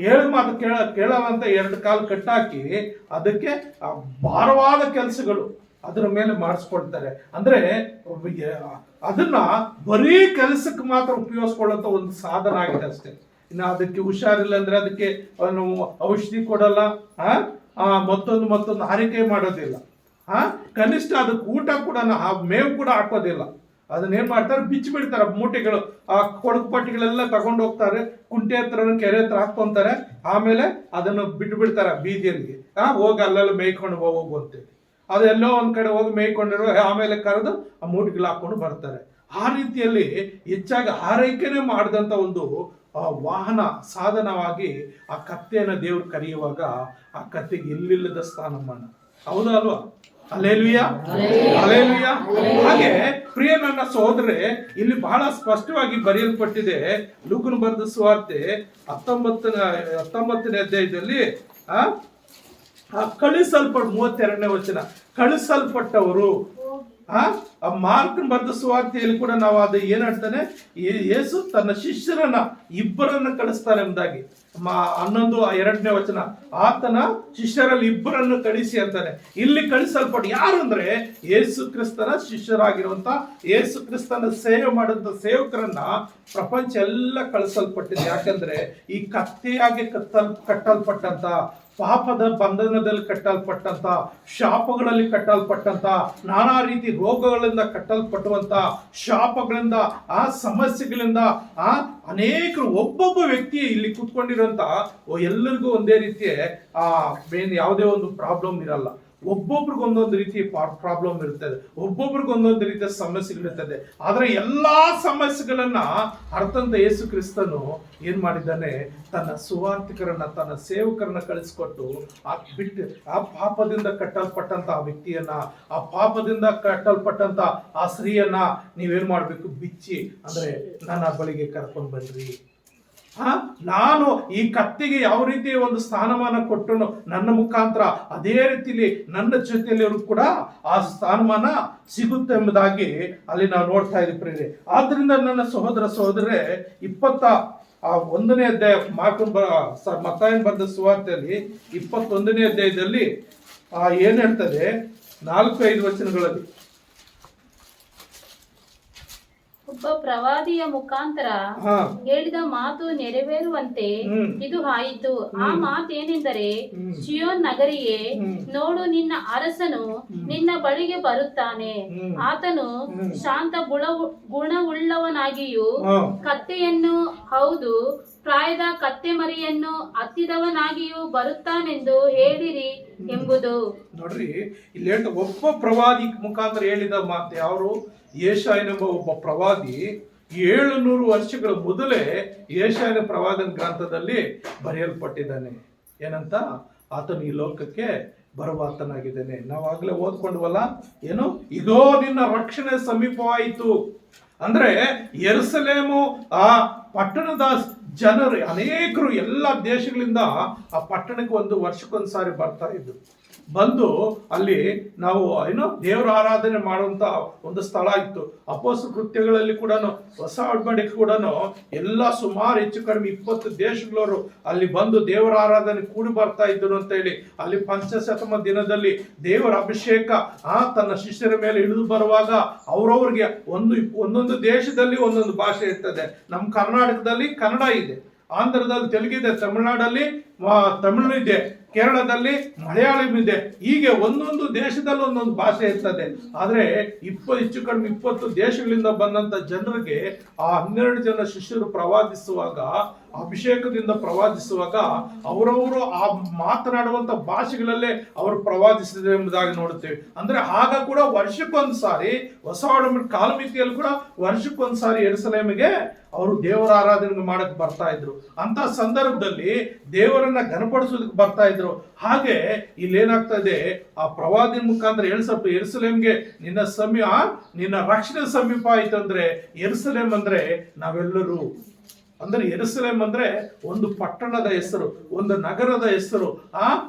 7 ಮಾತು ಕೇಳಲ್ಲ ಅಂತ 2 ಕಾಲು ಕಟ್ಟಾಕಿ ಅದಕ್ಕೆ ಭಾರವಾದ ಕೆಲಸಗಳು, ಅದರ ಮೇಲೆ ಮಾಡಿಸ್ಕೊಳ್ತಾರೆ. ಅಂದ್ರೆ ಅದನ್ನ ಬರೀ ಕೆಲಸಕ್ಕೆ ಮಾತ್ರ ಉಪಯೋಗಿಸ್ಕೊಳ್ಳೋ ಒಂದು ಸಾಧನ ಆಗಿದೆ ಅಷ್ಟೇ. ಇನ್ನು ಅದಕ್ಕೆ ಹುಷಾರಿಲ್ಲ ಅಂದ್ರೆ ಅದಕ್ಕೆ ಔಷಧಿ ಕೊಡಲ್ಲ, ಮತ್ತೊಂದು ಆರೈಕೆ ಮಾಡೋದಿಲ್ಲ, ಕನಿಷ್ಠ ಅದಕ್ಕೆ ಊಟ ಕೂಡ ಮೇವು ಕೂಡ ಹಾಕೋದಿಲ್ಲ. ಅದನ್ನೇನ್ ಮಾಡ್ತಾರೆ, ಬಿಚ್ಚಿ ಬಿಡ್ತಾರೆ ಮೂಟೆಗಳು, ಆ ಕೊಡಗು ಪಟ್ಟಿಗಳೆಲ್ಲ ತಗೊಂಡು ಹೋಗ್ತಾರೆ, ಕುಂಟೆ ಹತ್ರ ಕೆರೆ ಹತ್ರ ಹಾಕೊಂತಾರೆ, ಆಮೇಲೆ ಅದನ್ನು ಬಿಟ್ಟು ಬಿಡ್ತಾರೆ ಬೀದಿಯಲ್ಲಿ, ಹೋಗಿ ಅಲ್ಲೆಲ್ಲ ಮೇಯ್ಕೊಂಡು ಹೋಗು ಅಂತೇಳಿ. ಅದೆಲ್ಲೋ ಒಂದ್ ಕಡೆ ಹೋಗಿ ಮೇಯ್ಕೊಂಡಿರೋ ಆಮೇಲೆ ಕರೆದು ಆ ಮೂಟೆಗಳು ಹಾಕೊಂಡು ಬರ್ತಾರೆ. ಆ ರೀತಿಯಲ್ಲಿ ಹೆಚ್ಚಾಗಿ ಆರೈಕೆನೆ ಮಾಡಿದಂತ ಒಂದು ವಾಹನ ಸಾಧನವಾಗಿ ಆ ಕತ್ತೆಯನ್ನು ದೇವರು ಕರೆಯುವಾಗ ಆ ಕತ್ತೆಗೆ ಎಲ್ಲಿಲ್ಲದ ಸ್ಥಾನಮಾನ. ಹೌದಾ ಅಲ್ವಾ? Hallelujah, hallelujah. ಹಾಗೆ ಪ್ರಿಯ ನನ್ನ ಸಹೋದರೇ, ಇಲ್ಲಿ ಬಹಳ ಸ್ಪಷ್ಟವಾಗಿ ಬರೆಯಲ್ಪಟ್ಟಿದೆ. ಲೂಕನ ಬರೆದ ಸುವಾರ್ತೆ 19ನೇ ಅಧ್ಯಾಯದಲ್ಲಿ ಕಳಿಸಲ್ಪಟ್ಟ 32ನೇ ವಚನ, ಕಳಿಸಲ್ಪಟ್ಟವರು. ಮಾರ್ಕನ್ ಬರೆದ ಸುವಾರ್ತೆಯಲ್ಲಿ ಕೂಡ ನಾವು ಅದು ಏನ್ ಹೇಳ್ತಾನೆ, ಯೇಸು ತನ್ನ ಶಿಷ್ಯರನ್ನ ಇಬ್ಬರನ್ನ ಕಳಿಸ್ತಾನೆ ಎಂಬುದಾಗಿ 11:2ನೇ ವಚನ, ಆತನ ಶಿಷ್ಯರಲ್ಲಿ ಇಬ್ಬರನ್ನು ಕಳಿಸಿ ಅಂತಾನೆ. ಇಲ್ಲಿ ಕಳಿಸಲ್ಪಟ್ಟು ಯಾರು ಅಂದ್ರೆ ಯೇಸು ಕ್ರಿಸ್ತನ ಶಿಷ್ಯರಾಗಿರುವಂತ, ಯೇಸು ಕ್ರಿಸ್ತನ ಸೇವೆ ಮಾಡುವಂತ ಸೇವಕರನ್ನ ಪ್ರಪಂಚ ಎಲ್ಲ ಕಳಿಸಲ್ಪಟ್ಟಿದೆ. ಯಾಕಂದ್ರೆ ಈ ಕತ್ತೆಯಾಗಿ ಕಟ್ಟಲ್ಪಟ್ಟಂತ, ಪಾಪದ ಬಂಧನದಲ್ಲಿ ಕಟ್ಟಲ್ಪಟ್ಟಂತ, ಶಾಪಗಳಲ್ಲಿ ಕಟ್ಟಲ್ಪಟ್ಟಂತ, ನಾನಾ ರೀತಿ ರೋಗಗಳಿಂದ ಕಟ್ಟಲ್ಪಟ್ಟುವಂತ, ಶಾಪಗಳಿಂದ, ಆ ಸಮಸ್ಯೆಗಳಿಂದ ಅನೇಕರು, ಒಬ್ಬೊಬ್ಬ ವ್ಯಕ್ತಿ ಇಲ್ಲಿ ಕೂತ್ಕೊಂಡಿರೋಂತ ಎಲ್ಲರಿಗೂ ಒಂದೇ ರೀತಿಯ ಯಾವುದೇ ಒಂದು ಪ್ರಾಬ್ಲಮ್ ಇರಲ್ಲ. ಒಬ್ಬೊಬ್ರಿಗೆ ಒಂದೊಂದು ರೀತಿ ಪ್ರಾಬ್ಲಮ್ ಇರ್ತದೆ, ಒಬ್ಬೊಬ್ರಿಗೆ ಒಂದೊಂದು ರೀತಿಯ ಸಮಸ್ಯೆಗಳಿರ್ತದೆ. ಆದ್ರೆ ಎಲ್ಲಾ ಸಮಸ್ಯೆಗಳನ್ನ ಅರ್ಥಂತ ಯೇಸು ಕ್ರಿಸ್ತನು ಏನ್ ಮಾಡಿದ್ದಾನೆ, ತನ್ನ ಸುವಾರ್ತಿಕರನ್ನ, ತನ್ನ ಸೇವಕರನ್ನ ಕಳಿಸ್ಕೊಟ್ಟು ಬಿಟ್ಟು ಆ ಪಾಪದಿಂದ ಕಟ್ಟಲ್ಪಟ್ಟಂತ ಆ ವ್ಯಕ್ತಿಯನ್ನ, ಆ ಪಾಪದಿಂದ ಕಟ್ಟಲ್ಪಟ್ಟಂತ ಆ ಸ್ತ್ರೀಯನ್ನ ನೀವೇನ್ ಮಾಡ್ಬೇಕು, ಬಿಚ್ಚಿ ಅಂದ್ರೆ ನನ್ನ ಬಳಿಗೆ ಕರ್ಕೊಂಡು ಬನ್ರಿ. ನಾನು ಈ ಕತ್ತಿಗೆ ಯಾವ ರೀತಿ ಒಂದು ಸ್ಥಾನಮಾನ ಕೊಟ್ಟನು ನನ್ನ ಮುಖಾಂತರ, ಅದೇ ರೀತಿಲಿ ನನ್ನ ಜೊತೆಯಲ್ಲಿಯವರು ಕೂಡ ಆ ಸ್ಥಾನಮಾನ ಸಿಗುತ್ತೆ ಎಂಬುದಾಗಿ ಅಲ್ಲಿ ನಾವು ನೋಡ್ತಾ ಇದ್ದೀವಿ ಪ್ರಿಯರೇ. ಆದ್ರಿಂದ ನನ್ನ ಸಹೋದರ ಸಹೋದರರೇ, 21ನೇ ಅಧ್ಯಾಯ ಮತ್ತಾಯನ ಬರೆದ ಸುವಾರ್ತೆಯಲ್ಲಿ 21ನೇ ಅಧ್ಯಾಯದಲ್ಲಿ ಏನ್ ಹೇಳ್ತದೆ, 4-5 ವಚನಗಳಲ್ಲಿ, ಒಬ್ಬ ಪ್ರವಾದಿಯ ಮುಖಾಂತರ ಹೇಳಿದ ಮಾತು ನೆರವೇರುವಂತೆ ಇದು ಆಯಿತು. ಆ ಮಾತೇನೆಂದರೆ, ಚಿಯೋನ್ ನಗರಿಯೇ, ನೋಡು ನಿನ್ನ ಅರಸನು ನಿನ್ನ ಬಳಿಗೆ ಬರುತ್ತಾನೆ, ಆತನು ಶಾಂತ ಗುಣವುಳ್ಳವನಾಗಿಯೂ ಕತ್ತೆಯನ್ನು, ಹೌದು ಪ್ರಾಯದ ಕತ್ತೆ ಮರಿಯನ್ನು ಹತ್ತಿದವನಾಗಿಯೂ ಬರುತ್ತಾನೆಂದು ಹೇಳಿರಿ ಎಂಬುದು. ನೋಡ್ರಿ, ಇಲ್ಲಿ ಒಬ್ಬ ಪ್ರವಾದಿ ಮುಖಾಂತರ ಹೇಳಿದ ಮಾತು ಯಾರು, ಯೆಶಾಯನೆಂಬ ಒಬ್ಬ ಪ್ರವಾದಿ 700 ವರ್ಷಗಳ ಮೊದಲೇ ಯೆಶಾಯನ ಪ್ರವಾದನ ಗ್ರಂಥದಲ್ಲಿ ಬರೆಯಲ್ಪಟ್ಟಿದ್ದಾನೆ. ಏನಂತ, ಆತನು ಈ ಲೋಕಕ್ಕೆ ಬರುವಾತನಾಗಿದ್ದಾನೆ. ನಾವಾಗಲೇ ಓದ್ಕೊಂಡ್ವಲ್ಲ, ಏನು, ಇದೋ ನಿನ್ನ ರಕ್ಷಣೆ ಸಮೀಪವಾಯಿತು. ಅಂದ್ರೆ ಯೆರೂಸಲೇಮು ಆ ಪಟ್ಟಣದ ಜನರು ಅನೇಕರು ಎಲ್ಲ ದೇಶಗಳಿಂದ ಆ ಪಟ್ಟಣಕ್ಕೆ ಒಂದು ವರ್ಷಕ್ಕೊಂದ್ಸಾರಿ ಬರ್ತಾ ಇದ್ರು. ಬಂದು ಅಲ್ಲಿ ನಾವು ದೇವರ ಆರಾಧನೆ ಮಾಡುವಂತ ಒಂದು ಸ್ಥಳ ಇತ್ತು. ಅಪೊಸ್ತಲ ಕೃತ್ಯಗಳಲ್ಲಿ ಕೂಡ, ಹೊಸ ಒಡಂಬಡಿಕೆ ಕೂಡ ಎಲ್ಲ ಸುಮಾರು ಹೆಚ್ಚು ಕಡಿಮೆ 20 ದೇಶಗಳವರು ಅಲ್ಲಿ ಬಂದು ದೇವರ ಆರಾಧನೆ ಕೂಡಿ ಬರ್ತಾ ಇದ್ರು ಅಂತ ಹೇಳಿ, ಅಲ್ಲಿ ಪಂಚಶತಮ ದಿನದಲ್ಲಿ ದೇವರ ಅಭಿಷೇಕ ತನ್ನ ಶಿಷ್ಯರ ಮೇಲೆ ಇಳಿದು ಬರುವಾಗ ಅವರವ್ರಿಗೆ ಒಂದೊಂದು ದೇಶದಲ್ಲಿ ಒಂದೊಂದು ಭಾಷೆ ಇರ್ತದೆ. ನಮ್ಮ ಕರ್ನಾಟಕದಲ್ಲಿ ಕನ್ನಡ ಇದೆ, ಆಂಧ್ರದಲ್ಲಿ ತೆಲುಗಿದೆ, ತಮಿಳುನಾಡಲ್ಲಿ ತಮಿಳು ಇದೆ, ಕೇರಳದಲ್ಲಿ ಮಲಯಾಳಂ ಇದೆ. ಹೀಗೆ ಒಂದೊಂದು ದೇಶದಲ್ಲಿ ಒಂದೊಂದು ಭಾಷೆ ಇರ್ತದೆ. ಆದ್ರೆ ಹೆಚ್ಚು ಕಡಿಮೆ 20 ದೇಶಗಳಿಂದ ಬಂದಂತ ಜನರಿಗೆ ಆ 12 ಜನ ಶಿಷ್ಯರು ಪ್ರವಾದಿಸುವಾಗ, ಅಭಿಷೇಕದಿಂದ ಪ್ರವಾದಿಸುವಾಗ ಅವರವರು ಆ ಮಾತನಾಡುವಂತ ಭಾಷೆಗಳಲ್ಲೇ ಅವರು ಪ್ರವಾದಿಸಿದ್ರು ಎಂಬುದಾಗಿ ನೋಡುತ್ತೇವೆ. ಅಂದ್ರೆ ಆಗ ಕೂಡ ವರ್ಷಕ್ಕೊಂದ್ಸಾರಿ, ಹೊಸ ಒಡಂಬಡಿಕೆ ಕಾಲಮಿತಿಯಲ್ಲಿ ಕೂಡ ವರ್ಷಕ್ಕೊಂದ್ಸಾರಿ ಯೆರೂಸಲೇಮಿಗೆ ಅವರು ದೇವರ ಆರಾಧನೆ ಮಾಡಕ್ ಬರ್ತಾ ಇದ್ರು. ಅಂತ ಸಂದರ್ಭದಲ್ಲಿ ದೇವರನ್ನ ಘನಪಡಿಸೋದಕ್ಕೆ ಬರ್ತಾ ಇದ್ರು. ಹಾಗೆ ಇಲ್ಲಿ ಏನಾಗ್ತಾ ಇದೆ, ಆ ಪ್ರವಾದಿನ ಮುಖಾಂತರ ಯೆರೂಸಲೇಮ್ಗೆ ನಿನ್ನ ರಕ್ಷಣೆ ಸಮೀಪ ಆಯ್ತು. ಅಂದ್ರೆ ಯೆರೂಸಲೇಮ್ ಅಂದ್ರೆ ನಾವೆಲ್ಲರೂ, ಅಂದ್ರೆ ಯೆರೂಸಲೇಮ್ ಅಂದ್ರೆ ಒಂದು ಪಟ್ಟಣದ ಹೆಸರು, ಒಂದು ನಗರದ ಹೆಸರು.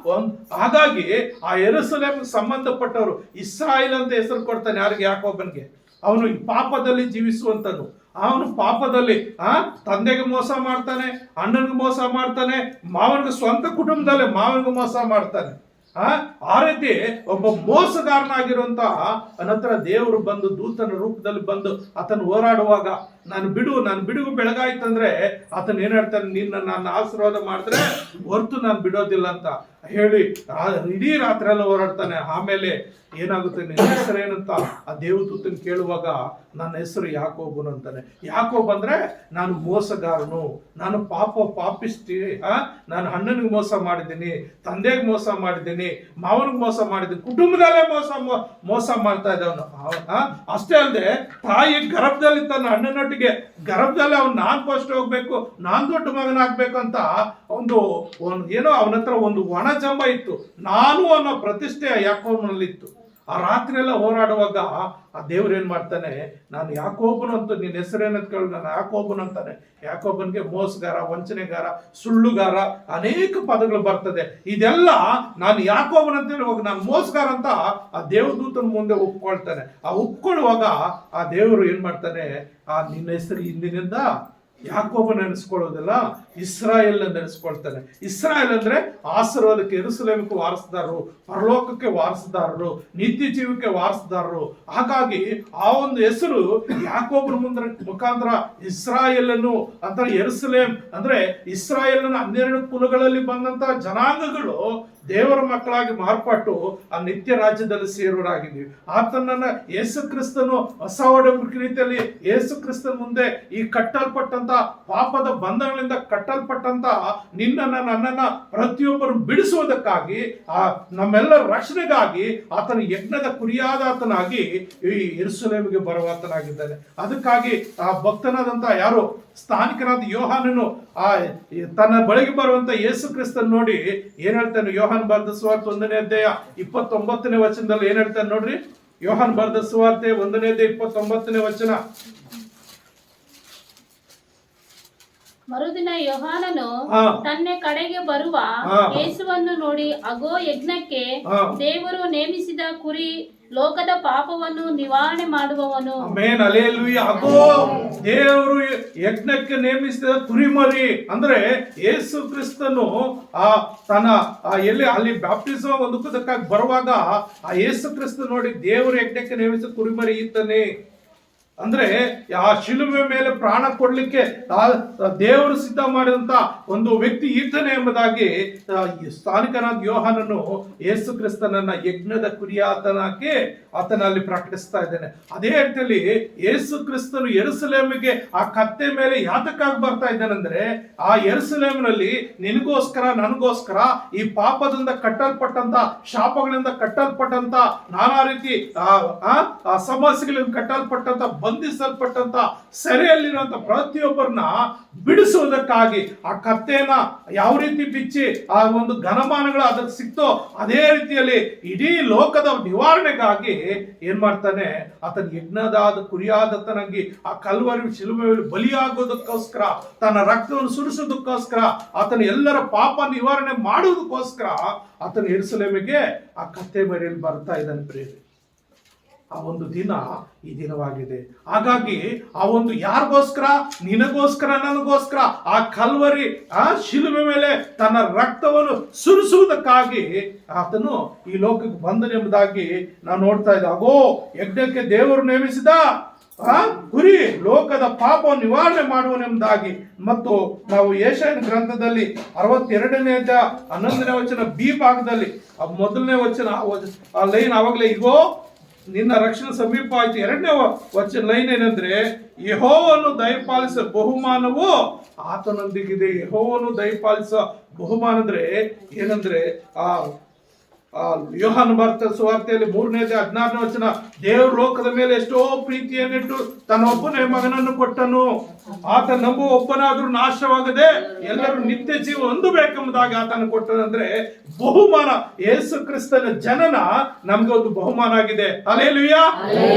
ಹಾಗಾಗಿ ಆ ಯೆರೂಸಲೇಮ್ ಸಂಬಂಧಪಟ್ಟವರು ಇಸ್ರಾಯೇಲ್ ಅಂತ ಹೆಸರು ಕೊಡ್ತಾನೆ. ಯಾರಿಗೆ? ಯಾಕೋಬನಿಗೆ. ಅವನು ಪಾಪದಲ್ಲಿ ಜೀವಿಸುವಂತನು. ಅವನು ಪಾಪದಲ್ಲಿ ತಂದೆಗೆ ಮೋಸ ಮಾಡ್ತಾನೆ, ಅಣ್ಣನಿಗೆ ಮೋಸ ಮಾಡ್ತಾನೆ, ಮಾವನಿಗೆ, ಸ್ವಂತ ಕುಟುಂಬದಲ್ಲೇ ಮಾವನಿಗೆ ಮೋಸ ಮಾಡ್ತಾನೆ. ಆ ರೀತಿ ಒಬ್ಬ ಮೋಸಗಾರನಾಗಿರುವಂತಹ ಅನಂತರ ದೇವರು ಬಂದು ದೂತನ ರೂಪದಲ್ಲಿ ಬಂದು ಆತನು ಹೋರಾಡುವಾಗ ನಾನು ಬಿಡುಗು ಬೆಳಗಾಯ್ತಂದ್ರೆ ಆತನ ಏನ್ ಹೇಳ್ತಾನೆ, ನಿನ್ನ ನಾನು ಆಶೀರ್ವಾದ ಮಾಡಿದ್ರೆ ಹೊರತು ನಾನು ಬಿಡೋದಿಲ್ಲ ಅಂತ ಹೇಳಿ ಇಡೀ ರಾತ್ರಿ ಎಲ್ಲ ಹೋರಾಡ್ತಾನೆ. ಆಮೇಲೆ ಏನಾಗುತ್ತೆ, ನಿನ್ನ ಹೆಸರು ಏನಂತ ಆ ದೇವದೂತನ ಕೇಳುವಾಗ ನನ್ನ ಹೆಸರು ಯಾಕೋಬನು ಅಂತಾನೆ. ಯಾಕೋಬ್ ಅಂದ್ರೆ ನಾನು ಮೋಸಗಾರನು, ನಾನು ಪಾಪಿಸ್ತಿ, ನಾನು ಅಣ್ಣನಿಗೆ ಮೋಸ ಮಾಡಿದ್ದೀನಿ, ತಂದೆಗೆ ಮೋಸ ಮಾಡಿದ್ದೀನಿ, ಮಾವನಿಗೆ ಮೋಸ ಮಾಡಿದ್ದೀನಿ, ಕುಟುಂಬದಲ್ಲೇ ಮೋಸ ಮಾಡ್ತಾ ಇದ್ದವನು. ಅಷ್ಟೇ ಅಲ್ಲದೆ ತಾಯಿ ಗರ್ಭದಲ್ಲಿ ತನ್ನ ಅಣ್ಣನೊಟ್ಟಿಗೆ ಗರ್ಭದಲ್ಲಿ ಅವ್ನು ನಾನ್ ಫಸ್ಟ್ ಹೋಗ್ಬೇಕು, ನಾನ್ ದೊಡ್ಡ ಮಗನಾಗ್ಬೇಕು ಅಂತ ಒಂದು ಏನೋ ಅವನ ಹತ್ರ ಒಂದು ಒಣ ಜಂಬ ಇತ್ತು. ನಾನು ಅನ್ನೋ ಪ್ರತಿಷ್ಠೆ ಯಾಕೋಬನಲ್ಲಿತ್ತು. ಆ ರಾತ್ರಿ ಎಲ್ಲ ಹೋರಾಡುವಾಗ ಆ ದೇವ್ರು ಏನ್ ಮಾಡ್ತಾನೆ, ನಾನು ಯಾಕೋಬನು ಅಂತ, ನಿನ್ನ ಹೆಸರೇನಂತ ಕೇಳಿ ನಾನು ಯಾಕೋಬನು ಅಂತಾನೆ. ಯಾಕೋಬನ್ಗೆ ಮೋಸಗಾರ, ವಂಚನೆಗಾರ, ಸುಳ್ಳುಗಾರ ಅನೇಕ ಪದಗಳು ಬರ್ತದೆ. ಇದೆಲ್ಲ ನಾನು ಯಾಕೋಬನ್ ಅಂತ ಹೇಳುವಾಗ ನಾನು ಮೋಸಗಾರ ಅಂತ ಆ ದೇವದೂತನ ಮುಂದೆ ಒಪ್ಕೊಳ್ತಾನೆ. ಆ ಒಪ್ಕೊಳ್ಳುವಾಗ ಆ ದೇವರು ಏನ್ ಮಾಡ್ತಾನೆ, ನಿನ್ನ ಹೆಸರು ಇಂದಿನಿಂದ ಯಾಕೋಬ ನೆನೆಸ್ಕೊಳ್ಳೋದಿಲ್ಲ, ಇಸ್ರಾಯೇಲ್ ನೆನೆಸ್ಕೊಳ್ತಾನೆ. ಇಸ್ರಾಯೇಲ್ ಅಂದ್ರೆ ಆಶೀರ್ವಾದಕ್ಕೆ, ಯೆರೂಸಲೇಮಕ್ಕೆ ವಾರಸುದಾರರು, ಪರಲೋಕಕ್ಕೆ ವಾರಸುದಾರರು, ನಿತ್ಯ ಜೀವಕ್ಕೆ ವಾರಸುದಾರರು. ಹಾಗಾಗಿ ಆ ಒಂದು ಹೆಸರು ಯಾಕೋಬನ ಮುಖಾಂತರ ಇಸ್ರಾಯೇಲನ್ನು ಅಂತ, ಯೆರೂಸಲೇಮ್ ಅಂದ್ರೆ ಇಸ್ರಾಯೇಲನ 12 ಕುಲಗಳಲ್ಲಿ ಬಂದಂತ ಜನಾಂಗಗಳು ದೇವರ ಮಕ್ಕಳಾಗಿ ಮಾರ್ಪಟ್ಟು ಆ ನಿತ್ಯ ರಾಜ್ಯದಲ್ಲಿ ಸೇರುವರಾಗಿದ್ದೀವಿ. ಆತನನ್ನ ಯೇಸು ಕ್ರಿಸ್ತನು ಹೊಸ ಒಡಂಬಡಿಕೆ ರೀತಿಯಲ್ಲಿ ಯೇಸು ಕ್ರಿಸ್ತನ ಮುಂದೆ ಈ ಕಟ್ಟಲ್ಪಟ್ಟಂತ ಪಾಪದ ಬಂಧನಗಳಿಂದ ಕಟ್ಟಲ್ಪಟ್ಟಂತ ನಿನ್ನನ್ನ ನನ್ನನ್ನ ಪ್ರತಿಯೊಬ್ಬರು ಬಿಡಿಸುವುದಕ್ಕಾಗಿ, ನಮ್ಮೆಲ್ಲರ ರಕ್ಷಣೆಗಾಗಿ ಆತನ ಯಜ್ಞದ ಕುರಿಯಾದ ಆತನಾಗಿ ಈ ಯೆರೂಸಲೇಮಿಗೆ ಬರುವಾತನಾಗಿದ್ದಾನೆ. ಅದಕ್ಕಾಗಿ ಆ ಭಕ್ತನಾದಂತ ಯಾರು ಸ್ಥಾನಿಕನಾದ ಯೋಹಾನನು ತನ್ನ ಬಳಿಗೆ ಬರುವಂತ ಯೇಸು ಕ್ರಿಸ್ತನ್ ನೋಡಿ ಏನ್ ಹೇಳ್ತಾನೆ, ಯೋಹಾನ್ ಬರೆದ ಸುವಾರ್ತೆ 1ನೇ ಅಧ್ಯಾಯ 29ನೇ ವಚನದಲ್ಲಿ ಏನ್ ಹೇಳ್ತಾನೆ ನೋಡ್ರಿ. ಯೋಹಾನ್ ಬರೆದ ಸುವಾರ್ತೆ 1ನೇ ಅಧ್ಯಾಯ 29ನೇ ವಚನ. ಮರುದಿನ ಯೋಹಾನನು ತನ್ನ ಕಡೆಗೆ ಬರುವ ಯೇಸುವನ್ನು ನೋಡಿ, ಅಗೋ ಯಜ್ಞಕ್ಕೆ ದೇವರು ನೇಮಿಸಿದ ಕುರಿ, ಲೋಕದ ಪಾಪವನ್ನು ನಿವಾರಣೆ ಮಾಡುವವನು. Amen, hallelujah. ಅಗೋ ದೇವರು ಯಜ್ಞಕ್ಕೆ ನೇಮಿಸಿದ ಕುರಿಮರಿ ಅಂದ್ರೆ ಯೇಸು ಕ್ರಿಸ್ತನು ತನ್ನ ಅಲ್ಲಿ ಬ್ಯಾಪ್ಟಿಸಮ್ ಹೊಂದುವುದಕ್ಕಾಗಿ ಬರುವಾಗ ಆ ಯೇಸು ಕ್ರಿಸ್ತ ನೋಡಿ ದೇವರು ಯಜ್ಞಕ್ಕೆ ನೇಮಿಸಿದ ಕುರಿಮರಿ ಇದ್ದಾನೆ. ಅಂದ್ರೆ ಆ ಶಿಲುಬೆ ಮೇಲೆ ಪ್ರಾಣ ಕೊಡ್ಲಿಕ್ಕೆ ದೇವರು ಸಿದ್ಧ ಮಾಡಿದಂತ ಒಂದು ವ್ಯಕ್ತಿ ಈತನೇ ಎಂಬುದಾಗಿ ಸ್ಥಾನಿಕನಾದ ಯೋಹಾನನು ಯೇಸು ಕ್ರಿಸ್ತನನ್ನ ಯಜ್ಞದ ಕುರಿಯಾತನಾಗಿ ಆತನಲ್ಲಿ ಪ್ರಕಟಿಸ್ತಾ ಇದ್ದಾನೆ. ಅದೇ ರೀತಿಯಲ್ಲಿ ಯೇಸು ಕ್ರಿಸ್ತನು ಯೆರೂಸಲೇಮಿಗೆ ಆ ಕತ್ತೆ ಮೇಲೆ ಯಾತಕ್ಕಾಗಿ ಬರ್ತಾ ಇದ್ದಾನಂದ್ರೆ, ಆ ಯೆರೂಸಲೇಮಿನಲ್ಲಿ ನಿನಗೋಸ್ಕರ ನನಗೋಸ್ಕರ ಈ ಪಾಪದಿಂದ ಕಟ್ಟಲ್ಪಟ್ಟಂತ, ಶಾಪಗಳಿಂದ ಕಟ್ಟಲ್ಪಟ್ಟಂತ, ನಾನಾ ರೀತಿ ಸಮಸ್ಯೆಗಳಿಂದ ಕಟ್ಟಲ್ಪಟ್ಟಂತ, ಬಂಧಿಸಲ್ಪಟ್ಟಂತ, ಸೆರೆಯಲ್ಲಿರುವಂತ ಪ್ರತಿಯೊಬ್ಬರನ್ನ ಬಿಡಿಸುವುದಕ್ಕಾಗಿ ಆ ಕತ್ತೆನ ಯಾವ ರೀತಿ ಬಿಚ್ಚಿ ಆ ಒಂದು ಘನಮಾನಗಳು ಅದಕ್ಕೆ ಸಿಕ್ತೋ ಅದೇ ರೀತಿಯಲ್ಲಿ ಇಡೀ ಲೋಕದ ನಿವಾರಣೆಗಾಗಿ ಏನ್ ಮಾಡ್ತಾನೆ, ಆತನ ಯಜ್ಞದಾದ ಕುರಿಯಾದತನಾಗಿ ಆ ಕಲ್ವರಿ ಶಿಲುಬೆಯಲ್ಲಿ ಬಲಿಯಾಗೋದಕ್ಕೋಸ್ಕರ, ತನ್ನ ರಕ್ತವನ್ನು ಸುರಿಸೋದಕ್ಕೋಸ್ಕರ, ಆತನ ಎಲ್ಲರ ಪಾಪ ನಿವಾರಣೆ ಮಾಡುವುದಕ್ಕೋಸ್ಕರ ಆತನ ಯೆರೂಸಲೇಮಿಗೆ ಆ ಕತ್ತೆ ಮರಿಯಲ್ಲಿ ಬರ್ತಾ ಇದ್ದಾನೆ ಪ್ರಿಯರೇ. ಆ ಒಂದು ದಿನ ಈ ದಿನವಾಗಿದೆ. ಹಾಗಾಗಿ ಆ ಒಂದು ಯಾರಿಗೋಸ್ಕರ, ನಿನಗೋಸ್ಕರ ನನಗೋಸ್ಕರ ಆ ಕಲ್ವರಿ ಶಿಲುಬೆ ಮೇಲೆ ತನ್ನ ರಕ್ತವನ್ನು ಸುರಿಸುವುದಕ್ಕಾಗಿ ಆತನು ಈ ಲೋಕಕ್ಕೆ ಬಂದನೆಂಬುದಾಗಿ ನಾವು ನೋಡ್ತಾ ಇದ್ದ. ಅಗೋ ಯಜ್ಞಕ್ಕೆ ದೇವರು ನೇಮಿಸಿದ ಗುರಿ, ಲೋಕದ ಪಾಪ ನಿವಾರಣೆ ಮಾಡುವನೆಂಬುದಾಗಿ. ಮತ್ತು ನಾವು ಯೆಶಾಯನ ಗ್ರಂಥದಲ್ಲಿ 62ನೇ 11ನೇ ವಚನ ಬಿ ಭಾಗದಲ್ಲಿ 1ನೇ ವಚನ ಆ ಲೈನ್ ಆವಾಗಲೇ, ಇಗೋ ನಿನ್ನ ರಕ್ಷಣೆ ಸಮೀಪ ಆಯ್ತು. 2ನೇ ವಚನ ಲೈನ್ ಏನಂದ್ರೆ, ಯೆಹೋವನು ದಯಪಾಲಿಸುವ ಬಹುಮಾನವು ಆತನೊಂದಿಗಿದೆ. ಯೆಹೋವನು ದಯಪಾಲಿಸುವ ಬಹುಮಾನ ಅಂದ್ರೆ ಏನಂದ್ರೆ, ಯೋಹಾನ ಬರೆದ ಸುವಾರ್ತೆಯಲ್ಲಿ 3ನೇ 16ನೇ ವಚನ, ದೇವರು ಲೋಕದ ಮೇಲೆ ಎಷ್ಟೋ ಪ್ರೀತಿಯನ್ನಿಟ್ಟು ತನ್ನ ಒಬ್ಬನೇ ಮಗನನ್ನು ಕೊಟ್ಟನು, ಆತ ನಂಬುವ ಒಬ್ಬನಾದ್ರೂ ನಾಶವಾಗದೆ ಎಲ್ಲರೂ ನಿತ್ಯ ಜೀವ ಹೊಂದಬೇಕೆಂಬುದಾಗಿ ಆತನ ಕೊಟ್ಟನಂದ್ರೆ ಬಹುಮಾನ. ಯೇಸು ಕ್ರಿಸ್ತನ ಜನನ ನಮ್ಗೆ ಒಂದು ಬಹುಮಾನ ಆಗಿದೆ. Hallelujah,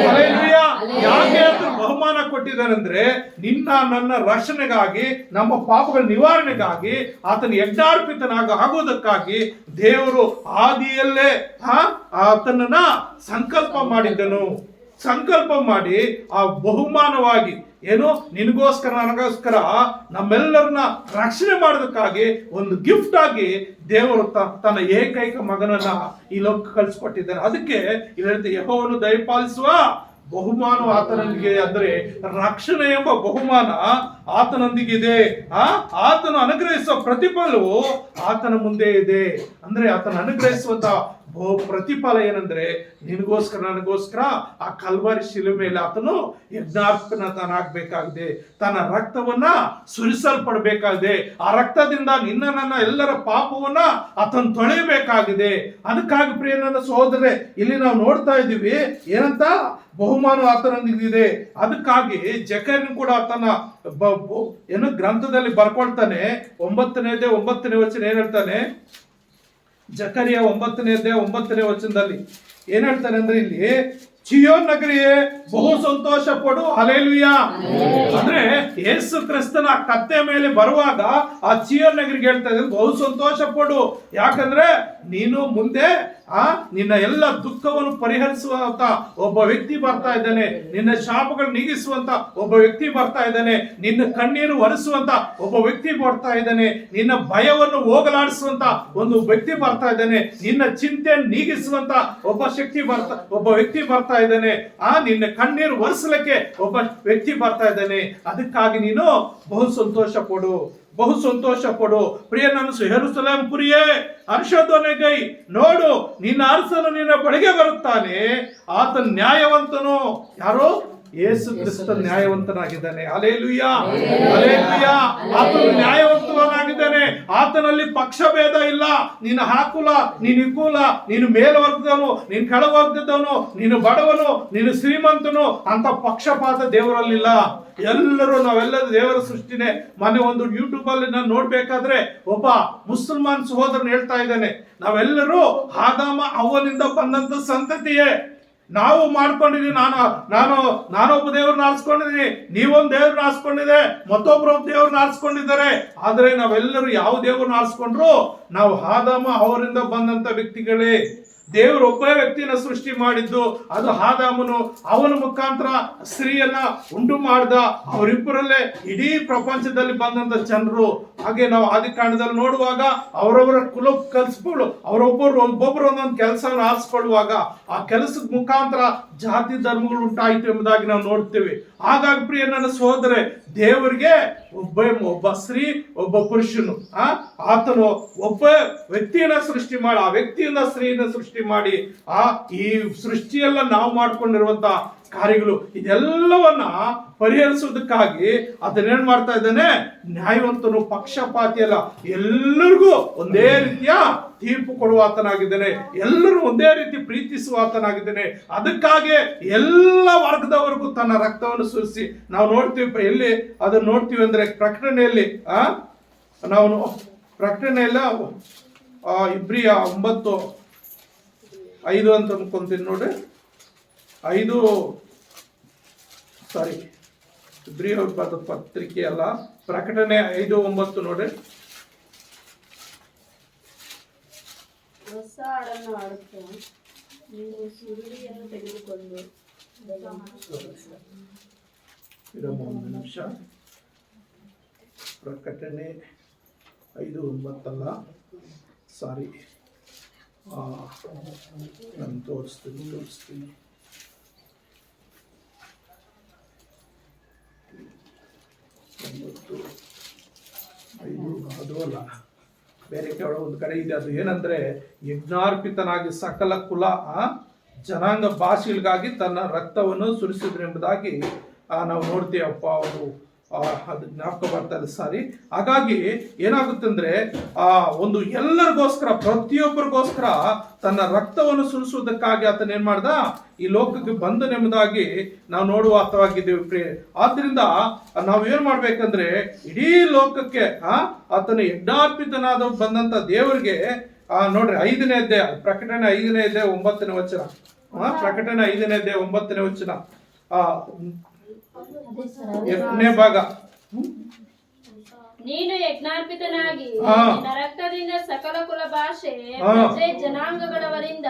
hallelujah. ಯಾಕೆ ಆತನ ಬಹುಮಾನ ಕೊಟ್ಟಿದ್ದಾನಂದ್ರೆ, ನಿನ್ನ ನನ್ನ ರಕ್ಷಣೆಗಾಗಿ, ನಮ್ಮ ಪಾಪಗಳ ನಿವಾರಣೆಗಾಗಿ, ಆತನ ಆಗೋದಕ್ಕಾಗಿ ದೇವರು ಆದಿಯಲ್ಲೇ ಆತನನ್ನ ಸಂಕಲ್ಪ ಮಾಡಿದ್ದನು. ಸಂಕಲ್ಪ ಮಾಡಿ ಆ ಬಹುಮಾನವಾಗಿ ಏನು ನಿನಗೋಸ್ಕರ ನನಗೋಸ್ಕರ ನಮ್ಮೆಲ್ಲರನ್ನ ರಕ್ಷಣೆ ಮಾಡೋದಕ್ಕಾಗಿ ಒಂದು ಗಿಫ್ಟ್ ಆಗಿ ದೇವರು ತನ್ನ ಏಕೈಕ ಮಗನನ್ನ ಈ ಲೋಕ ಕಳಿಸ್ಕೊಟ್ಟಿದ್ದಾನೆ. ಅದಕ್ಕೆ ಇಲ್ಲಿ ಹೇಳ್ತೀವಿ, ಯೆಹೋವನು ದಯಪಾಲಿಸುವ ಬಹುಮಾನ ಆತನೊಂದಿಗೆ, ಅಂದ್ರೆ ರಕ್ಷಣೆ ಎಂಬ ಬಹುಮಾನ ಆತನೊಂದಿಗೆ ಇದೆ. ಆತನು ಅನುಗ್ರಹಿಸುವ ಪ್ರತಿಫಲವು ಆತನ ಮುಂದೆ ಇದೆ. ಅಂದ್ರೆ ಆತನ ಅನುಗ್ರಹಿಸುವಂತ ಪ್ರತಿಫಲ ಏನಂದ್ರೆ ನಿನಗೋಸ್ಕರ ನನಗೋಸ್ಕರ ಆ ಕಲ್ವಾರಿ ಶಿಲೆ ಮೇಲೆ ಆತನು ಯಜ್ಞಾರ್ಪಣನಾಗಬೇಕಾಗಿದೆ, ತನ್ನ ರಕ್ತವನ್ನ ಸುರಿಸಲ್ಪಡಬೇಕಾಗಿದೆ. ಆ ರಕ್ತದಿಂದ ನಿನ್ನ ನನ್ನ ಎಲ್ಲರ ಪಾಪವನ್ನ ಆತನು ತೊಳೆಯಬೇಕಾಗಿದೆ. ಅದಕ್ಕಾಗಿ ಪ್ರಿಯ ನನ್ನ ಸಹೋದರರೇ, ಇಲ್ಲಿ ನಾವು ನೋಡ್ತಾ ಇದ್ದೀವಿ ಏನಂತ ಬಹುಮಾನ ಆತನೊಂದಿಗಿದೆ. ಅದಕ್ಕಾಗಿ ಜಕರ್ಯನು ಕೂಡ ತನ್ನ ಏನು ಗ್ರಂಥದಲ್ಲಿ ಬರ್ಕೊಳ್ತಾನೆ. 9ನೇ ವಚನ ಏನ್ ಹೇಳ್ತಾನೆ? ಜಕರಿಯ 9ನೇ ವಚನದಲ್ಲಿ ಏನ್ ಹೇಳ್ತಾನೆ ಅಂದ್ರೆ, ಇಲ್ಲಿ ಚಿಯೋನ್ ನಗರಿಯೇ ಬಹು ಸಂತೋಷ ಪಡು, ಹಲ್ಲೆಲೂಯಾ. ಅಂದ್ರೆ ಯೇಸು ಕ್ರಿಸ್ತನ ಕತ್ತೆ ಮೇಲೆ ಬರುವಾಗ ಆ ಚಿಯೋನ್ ನಗರಿಗೆ ಹೇಳ್ತಾ ಇದ್ದಾರೆ ಬಹು ಸಂತೋಷ ಪಡು. ಯಾಕಂದ್ರೆ ನೀನು ಮುಂದೆ ನಿನ್ನ ಎಲ್ಲ ದುಃಖವನ್ನು ಪರಿಹರಿಸುವಂತ ಒಬ್ಬ ವ್ಯಕ್ತಿ ಬರ್ತಾ ಇದ್ದಾನೆ, ನಿನ್ನ ಶಾಪಗಳು ನೀಗಿಸುವಂತ ಒಬ್ಬ ವ್ಯಕ್ತಿ ಬರ್ತಾ ಇದ್ದಾನೆ, ನಿನ್ನ ಕಣ್ಣೀರು ಒರೆಸುವಂತ ಒಬ್ಬ ವ್ಯಕ್ತಿ ಬರ್ತಾ ಇದ್ದಾನೆ, ನಿನ್ನ ಭಯವನ್ನು ಹೋಗಲಾಡಿಸುವಂತ ಒಂದು ವ್ಯಕ್ತಿ ಬರ್ತಾ ಇದ್ದಾನೆ, ನಿನ್ನ ಚಿಂತೆಯನ್ನು ನೀಗಿಸುವಂತ ಒಬ್ಬ ವ್ಯಕ್ತಿ ಬರ್ತಾ ಇದ್ದಾನೆ, ನಿನ್ನ ಕಣ್ಣೀರು ಒರೆಸಲಿಕ್ಕೆ ಒಬ್ಬ ವ್ಯಕ್ತಿ ಬರ್ತಾ ಇದ್ದಾನೆ. ಅದಕ್ಕಾಗಿ ನೀನು ಬಹು ಸಂತೋಷ ಪಡು. ಪ್ರಿಯ ನನ್ನ ಯೆರೂಸಲೇಮ್ ಪುರಿಯೇ, ಹರ್ಷಧ್ವನಿಗೈ, ನೋಡು ನಿನ್ನ ಅರಸನು ನಿನ್ನ ಬಳಿಗೆ ಬರುತ್ತಾನೆ, ಆತ ನ್ಯಾಯವಂತನು. ಯಾರು? ಯೇಸು ಕ್ರಿಸ್ತ ನ್ಯಾಯವಂತನಾಗಿದ್ದಾನೆ. Hallelujah, hallelujah. ಆತನು ನ್ಯಾಯವಂತನಾಗಿದ್ದಾನೆ. ಆತನಲ್ಲಿ ಪಕ್ಷಭೇದ ಇಲ್ಲ. ನೀನು ಹಾಕುಲ, ನೀನು ಇಕುಲ, ನೀನು ಮೇಲ್ವರ್ಗದವನು, ನೀನು ಕೆಳವರ್ಗದವನು, ನೀನು ಬಡವನು, ನೀನು ಶ್ರೀಮಂತನು ಅಂತ ಪಕ್ಷಪಾತ ದೇವರಲ್ಲಿಲ್ಲ. ನಾವೆಲ್ಲರೂ ದೇವರ ಸೃಷ್ಟಿನೇ. ಮೊನ್ನೆ ಒಂದು ಯೂಟ್ಯೂಬ್ ಅಲ್ಲಿ ನಾನು ನೋಡ್ಬೇಕಾದ್ರೆ ಒಬ್ಬ ಮುಸಲ್ಮಾನ್ ಸಹೋದರನ್ ಹೇಳ್ತಾ ಇದ್ದಾನೆ, ನಾವೆಲ್ಲರೂ ಆದಾಮ ಅವ್ವನಿಂದ ಬಂದಂತ ಸಂತತಿಯೇ. ನಾವು ಮಾಡ್ಕೊಂಡಿದೀವಿ, ನಾನೊಬ್ಬ ದೇವ್ರನ್ನ ಆರಿಸ್ಕೊಂಡಿದ್ದೀನಿ, ನೀವೊಂದು ದೇವ್ರನ್ನ ಆರಿಸ್ಕೊಂಡಿದೆ, ಮತ್ತೊಬ್ರು ದೇವ್ರನ್ನ ಆರಿಸ್ಕೊಂಡಿದ್ದಾರೆ. ಆದ್ರೆ ನಾವೆಲ್ಲರೂ ಯಾವ ದೇವ್ರನ್ನ ಆರಿಸ್ಕೊಂಡ್ರು ನಾವು ಆದಾಮ ಅವರಿಂದ ಬಂದಂತ ವ್ಯಕ್ತಿಗಳೇ. ದೇವರು ಒಬ್ಬ ವ್ಯಕ್ತಿನ ಸೃಷ್ಟಿ ಮಾಡಿದ್ದು, ಅದು ಆದಾಮನು. ಅವನ ಮುಖಾಂತರ ಸ್ತ್ರೀಯನ್ನ ಉಂಟು ಮಾಡ್ದ. ಅವರಿಬ್ಬರಲ್ಲೇ ಇಡೀ ಪ್ರಪಂಚದಲ್ಲಿ ಬಂದಂತ ಜನರು. ಹಾಗೆ ನಾವು ಆದಿಕಾಂಡದಲ್ಲಿ ನೋಡುವಾಗ ಅವರವರ ಕುಲ ಕಲಿಸ್ಕೊಳ್ಳು, ಒಬ್ಬೊಬ್ಬರು ಒಂದೊಂದು ಕೆಲಸವನ್ನು ಆರಿಸ್ಕೊಳ್ಳುವಾಗ ಆ ಕೆಲಸದ ಮುಖಾಂತರ ಜಾತಿ ಧರ್ಮಗಳು ಉಂಟಾಯಿತು ಎಂಬುದಾಗಿ ನಾವು ನೋಡ್ತೇವೆ. ಹಾಗಾಗಿ ಪ್ರಿಯ ನನ್ನ ಸಹೋದರೇ, ದೇವರಿಗೆ ಒಬ್ಬ ಸ್ತ್ರೀ, ಒಬ್ಬ ಪುರುಷನು, ಆತನು ಒಬ್ಬ ವ್ಯಕ್ತಿಯನ್ನ ಸೃಷ್ಟಿ ಮಾಡಿ, ಆ ವ್ಯಕ್ತಿಯಿಂದ ಸ್ತ್ರೀಯನ್ನ ಸೃಷ್ಟಿ ಮಾಡಿ ಈ ಸೃಷ್ಟಿಯೆಲ್ಲ ನಾವು ಮಾಡ್ಕೊಂಡಿರುವಂತ ಕಾರ್ಯಗಳು ಇದೆಲ್ಲವನ್ನ ಪರಿಹರಿಸುವುದಕ್ಕಾಗಿ ಅದನ್ನೇನ್ ಮಾಡ್ತಾ ಇದ್ದಾನೆ? ನ್ಯಾಯವಂತನು, ಪಕ್ಷಪಾತಿ ಅಲ್ಲ, ಎಲ್ಲರಿಗೂ ಒಂದೇ ರೀತಿಯ ತೀರ್ಪು ಕೊಡುವ ಆತನಾಗಿದ್ದಾನೆ, ಎಲ್ಲರೂ ಒಂದೇ ರೀತಿ ಪ್ರೀತಿಸುವ ಆತನಾಗಿದ್ದಾನೆ. ಅದಕ್ಕಾಗಿ ಎಲ್ಲ ವರ್ಗದವರೆಗೂ ತನ್ನ ರಕ್ತವನ್ನು ಸುರಿಸಿ ನಾವು ನೋಡ್ತೀವಿ. ಎಲ್ಲಿ ಅದನ್ನು ನೋಡ್ತೀವಿ ಅಂದ್ರೆ ಪ್ರಕಟಣೆಯಲ್ಲಿ, ನಾವು ಪ್ರಕಟಣೆಯಲ್ಲ ಇಬ್ರಿಯ 9:5 ಅಂತ ಅನ್ಕೊಂತೀನಿ ನೋಡ್ರಿ. ಇಬ್ರಿಯ ಪತ್ರಿಕೆ ಅಲ್ಲ, ಪ್ರಕಟಣೆ 5:9 ನೋಡ್ರಿ. ಹೊಸ ಹಾಡನ್ನು ಹಾಡುತ್ತಾ ನೀವು ಸುರುಳಿಯನ್ನು ತೆಗೆದುಕೊಂಡು ಒಂದು ನಿಮಿಷ. ಪ್ರಕಟಣೆ 5:9 ಅಲ್ಲ, ಸಾರಿ, ನಾನು ತೋರಿಸ್ತೀನಿ 9:5 ಅದು ಅಲ್ಲ, ಬೇರೆ ಒಂದು ಕಡೆ ಇದೆ. ಅದು ಏನಂದ್ರೆ, ಯಜ್ಞಾರ್ಪಿತನಾಗಿ ಸಕಲ ಕುಲ ಜನಾಂಗ ಭಾಷೆಗಳಿಗಾಗಿ ತನ್ನ ರಕ್ತವನ್ನು ಸುರಿಸಿದ್ರು ಎಂಬುದಾಗಿ ನಾವು ನೋಡ್ತೀವಿ. ಅಪ್ಪ ಅವರು ಅದು ಜ್ಞಾಪಕ ಬರ್ತಾ ಇದೆ, ಸಾರಿ. ಹಾಗಾಗಿ ಏನಾಗುತ್ತೆ ಅಂದ್ರೆ, ಒಂದು ಎಲ್ಲರಿಗೋಸ್ಕರ, ಪ್ರತಿಯೊಬ್ಬರಿಗೋಸ್ಕರ ತನ್ನ ರಕ್ತವನ್ನು ಸುರಿಸುವುದಕ್ಕಾಗಿ ಆತನ ಏನ್ ಮಾಡ್ದ? ಈ ಲೋಕಕ್ಕೆ ಬಂದನೆಂಬುದಾಗಿ ನಾವು ನೋಡುವ ಆತವಾಗಿದ್ದೇವೆ. ಆದ್ರಿಂದ ನಾವು ಏನ್ ಮಾಡ್ಬೇಕಂದ್ರೆ, ಇಡೀ ಲೋಕಕ್ಕೆ ಆತನ ಯಜ್ಞಾರ್ಪಿತನಾದ ಬಂದಂತ ದೇವರಿಗೆ ನೋಡ್ರಿ 5ನೇ ಅಧ್ಯಾಯ, ಪ್ರಕಟಣೆ 5ನೇ ಅಧ್ಯಾಯ 9ನೇ ವಚನ. ಪ್ರಕಟಣೆ 5ನೇ ಅಧ್ಯಾಯ 9ನೇ ವಚನ, 8ನೇ ಭಾಗ. ನೀನು ಯಜ್ಞಾರ್ಪಿತನಾಗಿ ನಿನ್ನ ರಕ್ತದಿಂದ ಸಕಲ ಕುಲ ಭಾಷೆ ಪ್ರಜೆ ಜನಾಂಗಗಳವರಿಂದ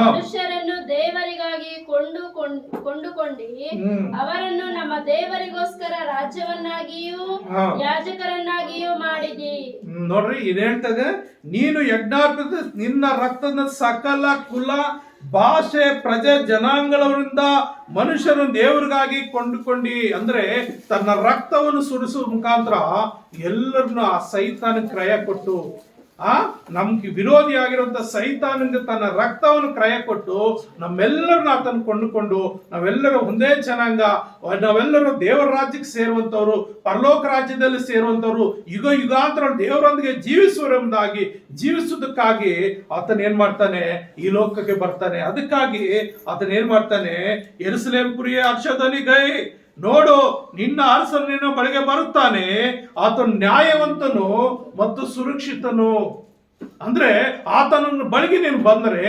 ಮನುಷ್ಯರನ್ನು ದೇವರಿಗಾಗಿ ಕೊಂಡುಕೊಂಡಿ ಅವರನ್ನು ನಮ್ಮ ದೇವರಿಗೋಸ್ಕರ ರಾಜ್ಯವನ್ನಾಗಿಯೂ ಯಾಜಕರನ್ನಾಗಿಯೂ ಮಾಡಿದಿ. ನೋಡ್ರಿ ಇದು ಹೇಳ್ತದೆ, ನೀನು ಯಜ್ಞಾರ್ಪಿತ ನಿನ್ನ ರಕ್ತದ ಸಕಲ ಕುಲ ಭಾಷೆ ಪ್ರಜೆ ಜನಾಂಗಗಳವರಿಂದ ಮನುಷ್ಯರನ್ನು ದೇವರಿಗಾಗಿ ಕೊಂಡುಕೊಂಡಿ. ಅಂದ್ರೆ ತನ್ನ ರಕ್ತವನ್ನು ಸುರಿಸುವ ಮುಖಾಂತರ ಎಲ್ಲರನ್ನು ಆ ಸೈತಾನ ಕ್ರಯ ಕೊಟ್ಟು ನಮ್ಗೆ ವಿರೋಧಿಯಾಗಿರುವಂತ ಸೈತಾನಿಗೆ ತನ್ನ ರಕ್ತವನ್ನು ಕ್ರಯ ಕೊಟ್ಟು ನಮ್ಮೆಲ್ಲರನ್ನ ಆತನ ಕೊಂಡುಕೊಂಡು ನಾವೆಲ್ಲರೂ ಒಂದೇ ಜನಾಂಗ, ನಾವೆಲ್ಲರೂ ದೇವರ ರಾಜ್ಯಕ್ಕೆ ಸೇರುವಂತವ್ರು, ಪರಲೋಕ ರಾಜ್ಯದಲ್ಲಿ ಸೇರುವಂತವ್ರು, ಯುಗಾಂತರ ದೇವರೊಂದಿಗೆ ಜೀವಿಸುವುದಕ್ಕಾಗಿ ಆತನ ಏನ್ ಮಾಡ್ತಾನೆ, ಈ ಲೋಕಕ್ಕೆ ಬರ್ತಾನೆ. ಅದಕ್ಕಾಗಿ ಆತನ ಏನ್ ಮಾಡ್ತಾನೆ, ಯೆರೂಸಲೇಮ್ ಪುರಿಯ ಹರ್ಷಧ್ವನಿ ಗೈ, ನೋಡು ನಿನ್ನ ಅರಸನು ನಿನ್ನ ಬಳಿಗೆ ಬರುತ್ತಾನೆ, ಆತನು ನ್ಯಾಯವಂತನು ಮತ್ತು ಸುರಕ್ಷಿತನು. ಅಂದ್ರೆ ಆತನ ಬಳಿಗೆ ನೀನು ಬಂದರೆ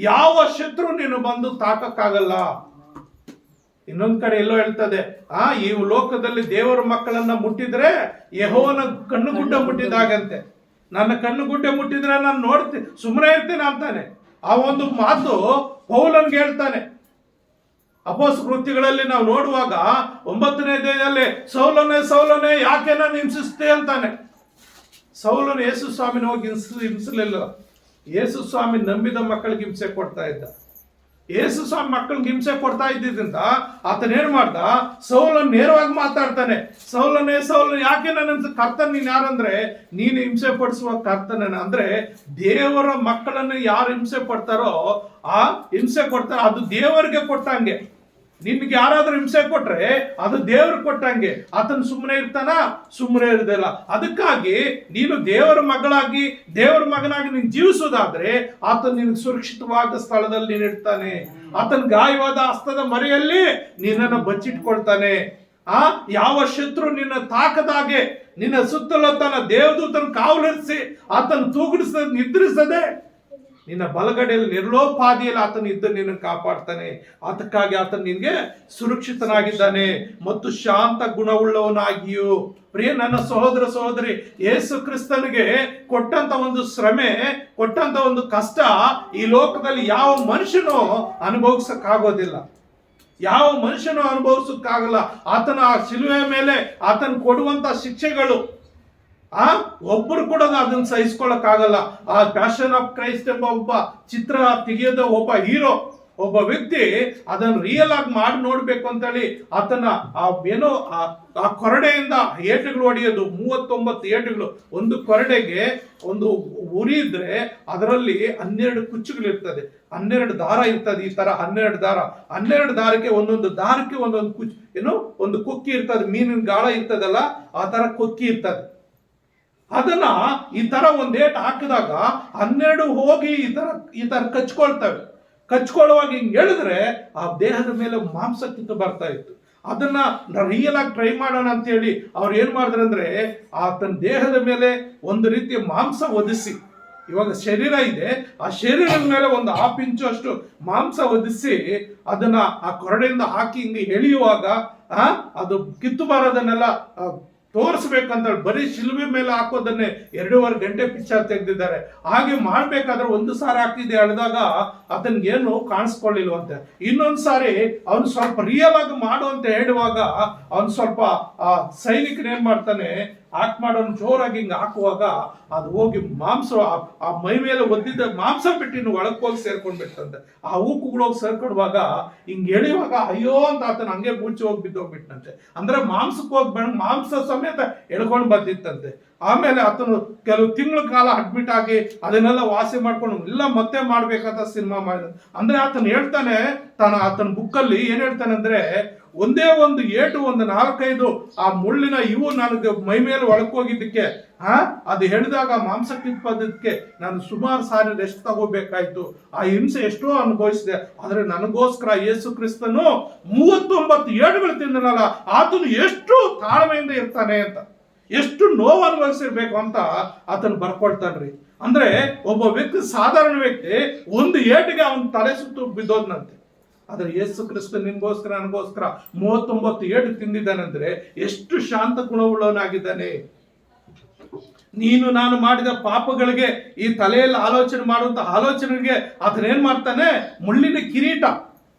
ಯಾವ ಶತ್ರು ನೀನು ಬಂದು ತಾಕಕ್ಕಾಗಲ್ಲ. ಇನ್ನೊಂದ್ ಕಡೆ ಎಲ್ಲೋ ಹೇಳ್ತದೆ, ಈ ಲೋಕದಲ್ಲಿ ದೇವರ ಮಕ್ಕಳನ್ನ ಮುಟ್ಟಿದ್ರೆ ಯೆಹೋವನ ಕಣ್ಣುಗುಡ್ಡ ಮುಟ್ಟಿದಾಗಂತೆ. ನನ್ನ ಕಣ್ಣುಗುಡ್ಡೆ ಮುಟ್ಟಿದ್ರೆ ನಾನು ನೋಡ್ತೀನಿ, ಸುಮ್ಮನೆ ಇರ್ತೇನೆ ಅಂತಾನೆ. ಆ ಒಂದು ಮಾತು ಪೌಲನ್ಗೆ ಹೇಳ್ತಾನೆ. ಅಪೊಸ್ತಲ ಕೃತ್ಯಗಳಲ್ಲಿ ನಾವು ನೋಡುವಾಗ 9ನೇ ಅಧ್ಯಾಯದಲ್ಲಿ ಸೌಲನೇ ಯಾಕೆ ನಾನು ಹಿಂಸಿಸ್ತೆ ಅಂತಾನೆ. ಸೌಲನು ಯೇಸು ಸ್ವಾಮಿನ ಹೋಗಿ ಹಿಂಸಲಿಲ್ಲ. ಯೇಸು ಸ್ವಾಮಿ ನಂಬಿದ ಮಕ್ಕಳಿಗೆ ಹಿಂಸೆ ಕೊಡ್ತಾ ಇದ್ದ. ಯೇಸು ಸ್ವಾಮಿ ಮಕ್ಕಳಿಗೆ ಹಿಂಸೆ ಕೊಡ್ತಾ ಇದ್ದಿದ್ರಿಂದ ಆತನೇನ್ ಮಾಡ್ದ, ಸೌಲನ್ ನೇರವಾಗಿ ಮಾತಾಡ್ತಾನೆ. ಸೌಲನೇ ಯಾಕೆ ನನ್ನ ಕರ್ತನ ನೀನ್ ಯಾರಂದ್ರೆ ನೀನು ಹಿಂಸೆ ಪಡಿಸುವ ಕರ್ತನ. ಅಂದ್ರೆ ದೇವರ ಮಕ್ಕಳನ್ನು ಯಾರು ಹಿಂಸೆ ಪಡ್ತಾರೋ ಆ ಹಿಂಸೆ ಕೊಡ್ತಾರೋ ಅದು ದೇವರಿಗೆ ಕೊಟ್ಟಂಗೆ. ನಿನ್ಗೆ ಯಾರಾದ್ರೂ ಹಿಂಸೆ ಕೊಟ್ರೆ ಅದು ದೇವ್ರಿಗೆ ಕೊಟ್ಟಂಗೆ. ಆತನ ಸುಮ್ಮನೆ ಇರ್ತಾನ? ಸುಮ್ಮನೆ ಇರೋದಿಲ್ಲ. ಅದಕ್ಕಾಗಿ ನೀನು ದೇವರ ಮಗಳಾಗಿ ದೇವರ ಮಗನಾಗಿ ನೀನು ಜೀವಿಸೋದಾದ್ರೆ ಆತನ ನಿನ್ಗೆ ಸುರಕ್ಷಿತವಾದ ಸ್ಥಳದಲ್ಲಿ ನೀನು ಇಡ್ತಾನೆ. ಆತನ ಗಾಯವಾದ ಹಸ್ತದ ಮರೆಯಲ್ಲಿ ನಿನ್ನನ್ನು ಬಚ್ಚಿಟ್ಕೊಳ್ತಾನೆ. ಯಾವ ಶತ್ರು ನಿನ್ನ ತಾಕದಾಗೆ ನಿನ್ನ ಸುತ್ತಲೂ ತನ್ನ ದೇವದೂತನ ಕಾವಲಿರಿಸಿ ಆತನ ನಿದ್ರಿಸದೆ ನಿನ್ನ ಬಲಗಡೆಯಲ್ಲಿ ನಿರ್ಲೋಪಾದಿಯಲ್ಲಿ ಆತನ ಇದ್ದು ನಿನ್ನ ಕಾಪಾಡ್ತಾನೆ. ಅದಕ್ಕಾಗಿ ಆತನ ನಿನ್ಗೆ ಸುರಕ್ಷಿತನಾಗಿದ್ದಾನೆ ಮತ್ತು ಶಾಂತ ಗುಣವುಳ್ಳವನಾಗಿಯೂ. ಪ್ರಿಯ ನನ್ನ ಸಹೋದರ ಸಹೋದರಿ, ಯೇಸು ಕ್ರಿಸ್ತನಿಗೆ ಕೊಟ್ಟಂತ ಒಂದು ಶ್ರಮೆ, ಕೊಟ್ಟಂತ ಒಂದು ಕಷ್ಟ ಈ ಲೋಕದಲ್ಲಿ ಯಾವ ಮನುಷ್ಯನೂ ಅನುಭವಿಸಕ್ಕಾಗೋದಿಲ್ಲ. ಯಾವ ಮನುಷ್ಯನೂ ಅನುಭವಿಸಕ್ಕಾಗಲ್ಲ. ಆತನ ಆ ಶಿಲುವೆ ಮೇಲೆ ಆತನ ಕೊಡುವಂತ ಶಿಕ್ಷೆಗಳು ಒಬ್ಬರು ಕೂಡ ಅದನ್ನ ಸಹಿಸ್ಕೊಳ್ಳಕ್ಕಾಗಲ್ಲ. ಆ ಪ್ಯಾಷನ್ ಆಫ್ ಕ್ರೈಸ್ಟ್ ಎಂಬ ಒಬ್ಬ ಚಿತ್ರ ತೆಗೆಯದ ಒಬ್ಬ ಹೀರೋ, ಒಬ್ಬ ವ್ಯಕ್ತಿ ಅದನ್ನು ರಿಯಲ್ ಆಗಿ ಮಾಡಿ ನೋಡ್ಬೇಕು ಅಂತೇಳಿ ಆತನ ಏನೋ ಆ ಕೊರಡೆಯಿಂದ ಏಟುಗಳು ಹೊಡೆಯೋದು, 39 ಏಟುಗಳು. ಒಂದು ಕೊರಡೆಗೆ ಒಂದು ಉರಿ ಇದ್ರೆ ಅದರಲ್ಲಿ 12 ಕುಚ್ಚುಗಳು ಇರ್ತದೆ, 12 ದಾರ ಇರ್ತದೆ. ಈ ತರ 12 ದಾರಕ್ಕೆ ಒಂದೊಂದು ದಾರಕ್ಕೆ ಒಂದೊಂದು ಕುಚ್ಚು, ಏನೋ ಒಂದು ಕೊಕ್ಕಿ ಇರ್ತದೆ, ಮೀನಿನ ಗಾಳ ಇರ್ತದಲ್ಲ ಆ ತರ ಕೊಕ್ಕಿ ಇರ್ತದೆ. ಅದನ್ನ ಈ ತರ ಒಂದೇಟ್ ಹಾಕಿದಾಗ 12 ಹೋಗಿ ಈ ತರ ಕಚ್ಕೊಳ್ಳುವಾಗ ಹಿಂಗ್ ಹೇಳಿದ್ರೆ ಆ ದೇಹದ ಮೇಲೆ ಮಾಂಸ ಕಿತ್ತು ಬರ್ತಾ ಇತ್ತು. ಅದನ್ನ ರಿಯಲ್ ಆಗಿ ಟ್ರೈ ಮಾಡೋಣ ಅಂತ ಹೇಳಿ ಅವ್ರು ಏನ್ ಮಾಡಿದ್ರು ಅಂದ್ರೆ ಆತನ ದೇಹದ ಮೇಲೆ ಒಂದು ರೀತಿಯ ಮಾಂಸ ಒದಿಸಿ, ಇವಾಗ ಶರೀರ ಇದೆ, ಆ ಶರೀರದ ಮೇಲೆ ಒಂದು 1/2 ಇಂಚು ಅಷ್ಟು ಮಾಂಸ ಒದಿಸಿ ಅದನ್ನ ಆ ಕೊರಡೆಯಿಂದ ಹಾಕಿ ಹಿಂಗೆ ಎಳೆಯುವಾಗ ಅದು ಕಿತ್ತು ಬರೋದನ್ನೆಲ್ಲ ತೋರಿಸ್ಬೇಕಂತ ಬರೀ ಶಿಲುಬೆ ಮೇಲೆ ಹಾಕೋದನ್ನೇ 2.5 ಗಂಟೆ ಪಿಕ್ಚರ್ ತೆಗೆದಿದ್ದಾರೆ. ಹಾಗೆ ಮಾಡ್ಬೇಕಾದ್ರೆ ಒಂದು ಸಾರಿ ಹಾಕಿದೆ ಎಳೆದಾಗ ಅದನ್ಗೇನು ಕಾಣಿಸ್ಕೊಳ್ಳಿಲ್ವಂತೆ. ಇನ್ನೊಂದು ಸಾರಿ ಅವನು ಸ್ವಲ್ಪ ರಿಯಲ್ ಆಗಿ ಮಾಡು ಅಂತ ಹೇಳುವಾಗ ಅವನು ಸ್ವಲ್ಪ ಸೈನಿಕನ ಏನ್ ಮಾಡ್ತಾನೆ, ಹಾಕ್ ಮಾಡೋನು ಜೋರಾಗಿ ಹಿಂಗೆ ಹಾಕುವಾಗ ಅದು ಹೋಗಿ ಮಾಂಸ ಆ ಮೈ ಮೇಲೆ ಒದ್ದಿದ್ದ ಮಾಂಸ ಬಿಟ್ಟು ಇನ್ನು ಒಳಗೆ ಹೋಗಿ ಸೇರ್ಕೊಂಡ್ಬಿಟ್ಟಂತೆ. ಆ ಹೂಕುಗಳೋಗಿ ಸೇರ್ಕೊಡುವಾಗ ಹಿಂಗೆ ಎಳೆಯುವಾಗ ಅಯ್ಯೋ ಅಂತ ಆತನ ಹಂಗೆ ಮುಚ್ಚಿ ಹೋಗಿ ಬಿದ್ದೋಗ್ಬಿಟ್ಟಂತೆ. ಅಂದ್ರೆ ಮಾಂಸಕ್ಕೆ ಹೋಗಿ ಮಾಂಸ ಸಮೇತ ಎಳ್ಕೊಂಡು ಬಂದಿತ್ತಂತೆ. ಆಮೇಲೆ ಆತನು ಕೆಲವು ತಿಂಗಳ ಕಾಲ ಅಡ್ಮಿಟ್ ಆಗಿ ಅದನ್ನೆಲ್ಲ ವಾಸಿ ಮಾಡ್ಕೊಂಡು ಎಲ್ಲ ಮತ್ತೆ ಮಾಡ್ಬೇಕಂತ ಸಿನಿಮಾ ಮಾಡಿದ. ಅಂದ್ರೆ ಆತನು ಹೇಳ್ತಾನೆ, ಆತನ ಬುಕ್ಕಲ್ಲಿ ಏನ್ ಹೇಳ್ತಾನೆ ಅಂದ್ರೆ, ಒಂದೇ ಒಂದು ಏಟು, ಒಂದು 4-5 ಆ ಮುಳ್ಳಿನ ಇವು ನನಗೆ ಮೈ ಮೇಲೆ ಒಳಕೋಗಿದ್ದಕ್ಕೆ ಅದು ಹೇಳಿದಾಗ ಮಾಂಸ ಕಿತ್ಪದಕ್ಕೆ ನಾನು ಸುಮಾರು ಸಾರಿ ರೆಸ್ಟ್ ತಗೋಬೇಕಾಯ್ತು. ಆ ಹಿಂಸೆ ಎಷ್ಟೋ ಅನುಭವಿಸಿದೆ. ಆದ್ರೆ ನನಗೋಸ್ಕರ ಯೇಸು ಕ್ರಿಸ್ತನು 39 ಏಟುಗಳು ತಿಂದನಲ್ಲ, ಆತನು ಎಷ್ಟು ತಾಳ್ಮೆಯಿಂದ ಇರ್ತಾನೆ ಅಂತ, ಎಷ್ಟು ನೋವು ಅನುಭವಿಸಿರ್ಬೇಕು ಅಂತ ಆತನು ಬರ್ಕೊಳ್ತಾನ್ರಿ. ಅಂದ್ರೆ ಒಬ್ಬ ವ್ಯಕ್ತಿ, ಸಾಧಾರಣ ವ್ಯಕ್ತಿ, ಒಂದು ಏಟಿಗೆ ಅವನ ತಲೆ ಸುತ್ತು ಬಿದ್ದೋದ್ನಂತೆ. ಆದ್ರೆ ಯೇಸು ಕ್ರಿಸ್ತ ನಿಮ್ಗೋಸ್ಕರ ನನಗೋಸ್ಕರ 39 ಏಟು ತಿಂದಿದ್ದಾನಂದ್ರೆ ಎಷ್ಟು ಶಾಂತ ಗುಣವುಳ್ಳವನಾಗಿದ್ದಾನೆ. ನೀನು ನಾನು ಮಾಡಿದ ಪಾಪಗಳಿಗೆ, ಈ ತಲೆಯಲ್ಲಿ ಆಲೋಚನೆ ಮಾಡುವಂತ ಆಲೋಚನೆಗೆ ಅದನ್ನೇನ್ ಮಾಡ್ತಾನೆ, ಮುಳ್ಳಿನ ಕಿರೀಟ.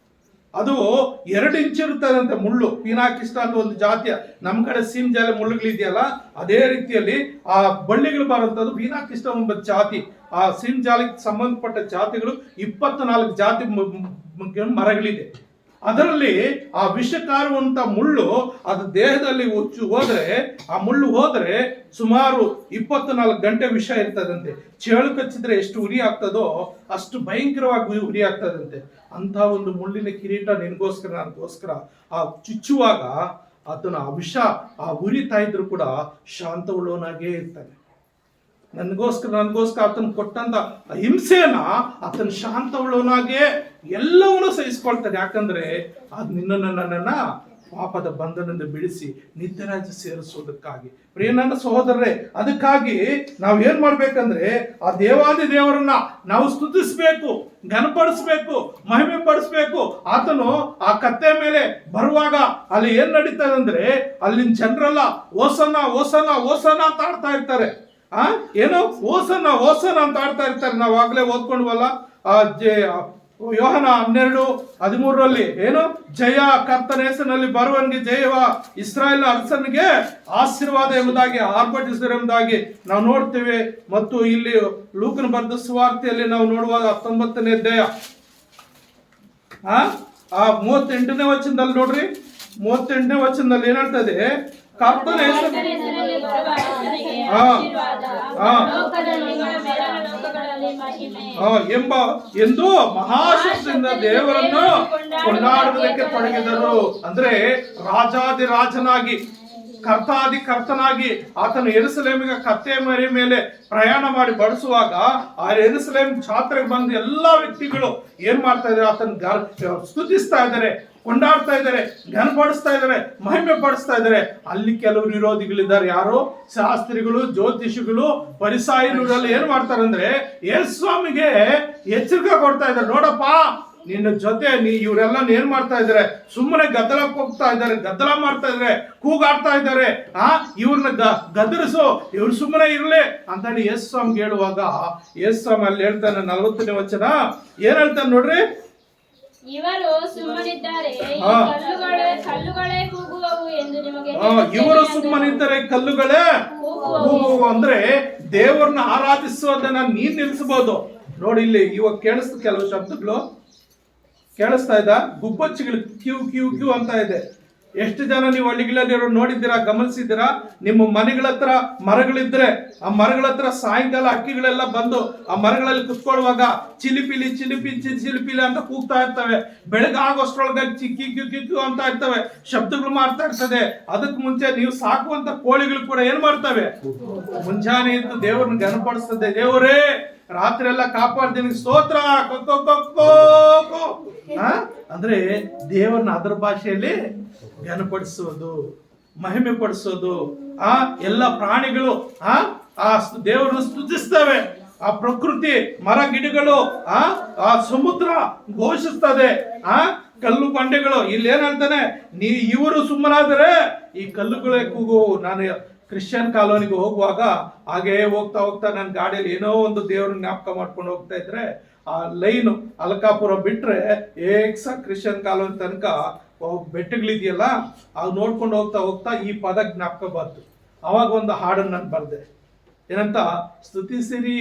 ಅದು 2 ಇಂಚ್ ಇರುತ್ತದಂತೆ ಮುಳ್ಳು. ಪೀನಾಕಿಷ್ಟ ಅಂತ ಒಂದು ಜಾತಿಯ, ನಮ್ಮ ಕಡೆ ಸೀಮ್ ಜಾಲೆ ಮುಳ್ಳುಗಳಿದೆಯಲ್ಲ, ಅದೇ ರೀತಿಯಲ್ಲಿ ಆ ಬಳ್ಳಿಗಳು ಬರುವಂತದ್ದು ಪೀನಾಕಿಷ್ಟ ಎಂಬ ಜಾತಿ. ಆ ಸೀಮ್ ಜಾಲಕ್ಕೆ ಸಂಬಂಧಪಟ್ಟ ಜಾತಿಗಳು 24 ಜಾತಿ ಮರಗಳಿದೆ. ಅದರಲ್ಲಿ ಆ ವಿಷಕಾರುವಂತ ಮುಳ್ಳು ಅದು ದೇಹದಲ್ಲಿ ಹೋದ್ರೆ, ಆ ಮುಳ್ಳು ಹೋದ್ರೆ ಸುಮಾರು 24 ಗಂಟೆ ವಿಷ ಇರ್ತದಂತೆ. ಚೇಳು ಕಚ್ಚಿದ್ರೆ ಎಷ್ಟು ಉರಿ ಆಗ್ತದೋ ಅಷ್ಟು ಭಯಂಕರವಾಗಿ ಉರಿ ಆಗ್ತದಂತೆ. ಅಂತ ಒಂದು ಮುಳ್ಳಿನ ಕಿರೀಟ ನಿನಗೋಸ್ಕರ ನನಗೋಸ್ಕರ ಆ ಚುಚ್ಚುವಾಗ ಆತನ ಆ ವಿಷ ಆ ಉರಿತಾ ಇದ್ರು ಕೂಡ ಶಾಂತವುಳ್ಳವನಾಗೇ ಇರ್ತಾನೆ. ನನಗೋಸ್ಕರ ಆತನ ಕೊಟ್ಟಂತ ಹಿಂಸೆಯನ್ನ ಆತನ ಶಾಂತವುಳ್ಳವನಾಗೆ ಎಲ್ಲವನ್ನೂ ಸಹಿಸ್ಕೊಳ್ತಾನೆ. ಯಾಕಂದ್ರೆ ಅದು ನನ್ನನ್ನ ಪಾಪದ ಬಂಧನದಿಂದ ಬಿಡಿಸಿ ನಿತ್ಯರಾಜ್ಯ ಸೇರಿಸೋದಕ್ಕಾಗಿ. ಪ್ರಿಯ ನನ್ನ ಸಹೋದರರೇ, ಅದಕ್ಕಾಗಿ ನಾವು ಏನ್ ಮಾಡ್ಬೇಕಂದ್ರೆ ಆ ದೇವಾದಿ ದೇವರನ್ನ ನಾವು ಸ್ತುತಿಸ್ಬೇಕು, ಘನಪಡಿಸ್ಬೇಕು, ಮಹಿಮೆ ಪಡಿಸ್ಬೇಕು. ಆತನು ಆ ಕತ್ತೆ ಮೇಲೆ ಬರುವಾಗ ಅಲ್ಲಿ ಏನ್ ನಡೀತದೆ ಅಂದ್ರೆ, ಅಲ್ಲಿನ ಜನರೆಲ್ಲ ಓಸನ ಓಸನ ಓಸನ ಅಂತ ಆಡ್ತಾ ಇರ್ತಾರೆ. ಏನೋ ಓಸನ ಓಸನ ಅಂತ ಆಡ್ತಾ ಇರ್ತಾರೆ. ನಾವು ಆಗ್ಲೇ ಓದ್ಕೊಂಡ್ವಲ್ಲ ಯೋಹನ 12:13 ಏನು, ಜಯ ಕರ್ತನ ಹೆಸರಿನಲ್ಲಿ ಬರುವನಿಗೆ ಜಯವ, ಇಸ್ರಾಯೇಲ್ ಅರಸನಿಗೆ ಆಶೀರ್ವಾದ ಎಂಬುದಾಗಿ ಆರ್ಭಟಿಸಿದರು ಎಂಬುದಾಗಿ ನಾವು ನೋಡ್ತೇವೆ. ಮತ್ತು ಇಲ್ಲಿ ಲೂಕನ ಬರೆದ ಸುವಾರ್ತೆಯಲ್ಲಿ ನಾವು ನೋಡುವಾಗ 19ನೇ ಅಧ್ಯಾಯ 38ನೇ ವಚನದಲ್ಲಿ ನೋಡ್ರಿ. 38ನೇ ವಚನದಲ್ಲಿ ಏನ್ ಹೇಳ್ತದೆ, ಕರ್ತನ ಹೆಸರಿನಲ್ಲಿ ಎಂದು ಮಹಾಶಕ್ತಿಯಿಂದ ದೇವರನ್ನು ಕೊಂಡಾಡುವುದಕ್ಕೆ ತೊಡಗಿದರು. ಅಂದ್ರೆ ರಾಜಾದಿರಾಜನಾಗಿ, ಕರ್ತನಾಗಿ ಆತನು ಯೆರೂಸಲೇಮಿಗೆ ಕತ್ತೆ ಮರಿ ಮೇಲೆ ಪ್ರಯಾಣ ಮಾಡಿ ಬಡಿಸುವಾಗ ಆ ಯೆರೂಸಲೇಮ್ ಜಾತ್ರೆಗೆ ಬಂದ ಎಲ್ಲಾ ವ್ಯಕ್ತಿಗಳು ಏನ್ ಮಾಡ್ತಾ ಇದ್ದಾರೆ, ಆತನ ಸ್ತುತಿಸ್ತಾ ಇದ್ದಾರೆ, ಕೊಂಡಾಡ್ತಾ ಇದ್ದಾರೆ, ಘನಪಡಿಸ್ತಾ ಇದ್ದಾರೆ, ಮಹಿಮೆ ಪಡಿಸ್ತಾ ಇದ್ದಾರೆ. ಅಲ್ಲಿ ಕೆಲವರು ವಿರೋಧಿಗಳಿದ್ದಾರೆ. ಯಾರು? ಶಾಸ್ತ್ರಿಗಳು, ಜ್ಯೋತಿಷಿಗಳು, ಫರಿಸಾಯರು ಏನ್ ಮಾಡ್ತಾರೆ ಅಂದ್ರೆ ಯೇಸು ಸ್ವಾಮಿಗೆ ಎಚ್ಚರಿಕೆ ಕೊಡ್ತಾ ಇದ್ದಾರೆ. ನೋಡಪ್ಪ, ನಿನ್ನ ಜೊತೆ ಇವರೆಲ್ಲ ಏನ್ ಮಾಡ್ತಾ ಇದಾರೆ, ಸುಮ್ಮನೆ ಗದ್ದಲಕ್ಕೆ ಹೋಗ್ತಾ ಇದ್ದಾರೆ, ಗದ್ದಲ ಮಾಡ್ತಾ ಇದಾರೆ, ಕೂಗಾಡ್ತಾ ಇದ್ದಾರೆ. ಇವ್ರನ್ನ ಗದರಿಸು, ಇವ್ರು ಸುಮ್ಮನೆ ಇರ್ಲಿ ಅಂತೇಳಿ ಯೇಸು ಸ್ವಾಮಿಗೆ ಹೇಳುವಾಗ ಯೇಸು ಸ್ವಾಮಿ ಅಲ್ಲಿ ಹೇಳ್ತಾನೆ 40ನೇ ವಚನ ಏನ್ ಹೇಳ್ತಾನೆ ನೋಡ್ರಿ. ಇವರು ಸುಮ್ಮನಿದ್ದಾರೆ, ಕಲ್ಲುಗಳೇ ಕೂಗುವವು ಎಂದು ನಿಮಗೆ. ಇವರು ಸುಮ್ಮನಿದ್ದಾರೆ, ಕಲ್ಲುಗಳೇ ಕೂಗುವವು. ಅಂದ್ರೆ ದೇವರನ್ನ ಆರಾಧಿಸೋದನ್ನ ನೀನ್ ನಿಲ್ಸಬಹುದು. ನೋಡಿ ಇಲ್ಲಿ ಇವಾಗ ಕೇಳಿಸ್ತು, ಕೆಲವು ಶಬ್ದಗಳು ಕೇಳಿಸ್ತಾ ಇದ್ದ, ಗುಬ್ಬಚ್ಚಿಗಳು ಕ್ಯೂ ಕ್ಯೂ ಕ್ಯೂ ಅಂತ ಇದೆ. ಎಷ್ಟು ಜನ ನೀವು ಹಳ್ಳಿಗಳಲ್ಲಿ ನೋಡಿದ್ದೀರಾ, ಗಮನಿಸಿದ್ದೀರಾ? ನಿಮ್ಮ ಮನೆಗಳ ಹತ್ರ ಮರಗಳಿದ್ರೆ ಆ ಮರಗಳ ಹತ್ರ ಸಾಯಂಕಾಲ ಹಕ್ಕಿಗಳೆಲ್ಲ ಬಂದು ಆ ಮರಗಳಲ್ಲಿ ಕುತ್ಕೊಳ್ಳುವಾಗ ಚಿಲಿಪಿಲಿ ಅಂತ ಕೂಗ್ತಾ ಇರ್ತವೆ. ಬೆಳಗ್ಗೆ ಆಗೋಷ್ಟ್ರೊಳಗಾಗಿ ಕಿಕ್ಕು ಅಂತ ಇರ್ತವೆ, ಶಬ್ದಗಳು ಮಾಡ್ತಾ ಇರ್ತದೆ. ಅದಕ್ಕೆ ಮುಂಚೆ ನೀವು ಸಾಕುವಂತ ಕೋಳಿಗಳು ಕೂಡ ಏನ್ ಮಾಡ್ತವೆ, ಮುಂಜಾನೆ ಇದ್ದು ದೇವ್ರನ್ನ ಘನಪಡಿಸ್ತದೆ. ದೇವರೇ ರಾತ್ರಿ ಎಲ್ಲ ಕಾಪಾಡ್ತೀನಿ, ಸ್ತೋತ್ರ ಅಂದ್ರೆ ದೇವರನ್ನ ಅದರ ಭಾಷೆಯಲ್ಲಿ ಘನಪಡಿಸೋದು, ಮಹಿಮೆ ಪಡಿಸೋದು. ಎಲ್ಲ ಪ್ರಾಣಿಗಳು ಆ ದೇವರನ್ನು ಸ್ತುತಿಸ್ತವೆ. ಆ ಪ್ರಕೃತಿ, ಮರ ಗಿಡಗಳು, ಆ ಸಮುದ್ರ ಘೋಷಿಸ್ತದೆ. ಕಲ್ಲು ಬಂಡೆಗಳು ಇಲ್ಲಿ ಏನ್ ಹೇಳ್ತಾನೆ, ಇವರು ಸುಮ್ಮನಾದರೆ ಈ ಕಲ್ಲುಗಳೇ ಕೂಗು. ನಾನು ಕ್ರಿಶ್ಚಿಯನ್ ಕಾಲೋನಿಗೆ ಹೋಗುವಾಗ ಹಾಗೆ ಹೋಗ್ತಾ ನನ್ನ ಗಾಡಿಯಲ್ಲಿ ಏನೋ ಒಂದು ದೇವ್ರ ಜ್ಞಾಪಕ ಮಾಡ್ಕೊಂಡು ಹೋಗ್ತಾ ಇದ್ರೆ ಆ ಲೈನು ಅಲಕಾಪುರ ಬಿಟ್ರೆ ಕ್ರಿಶ್ಚಿಯನ್ ಕಾಲೋನಿ ತನಕ ಬೆಟ್ಟಗಳಿದೆಯಲ್ಲ, ಅದು ನೋಡ್ಕೊಂಡು ಹೋಗ್ತಾ ಈ ಪದ ಜ್ಞಾಪಕ ಬಂತು. ಅವಾಗ ಒಂದು ಹಾಡನ್ನು ನಾನು ಬರ್ದೆ. ಏನಂತ, ಸ್ತುತಿಸಿರಿ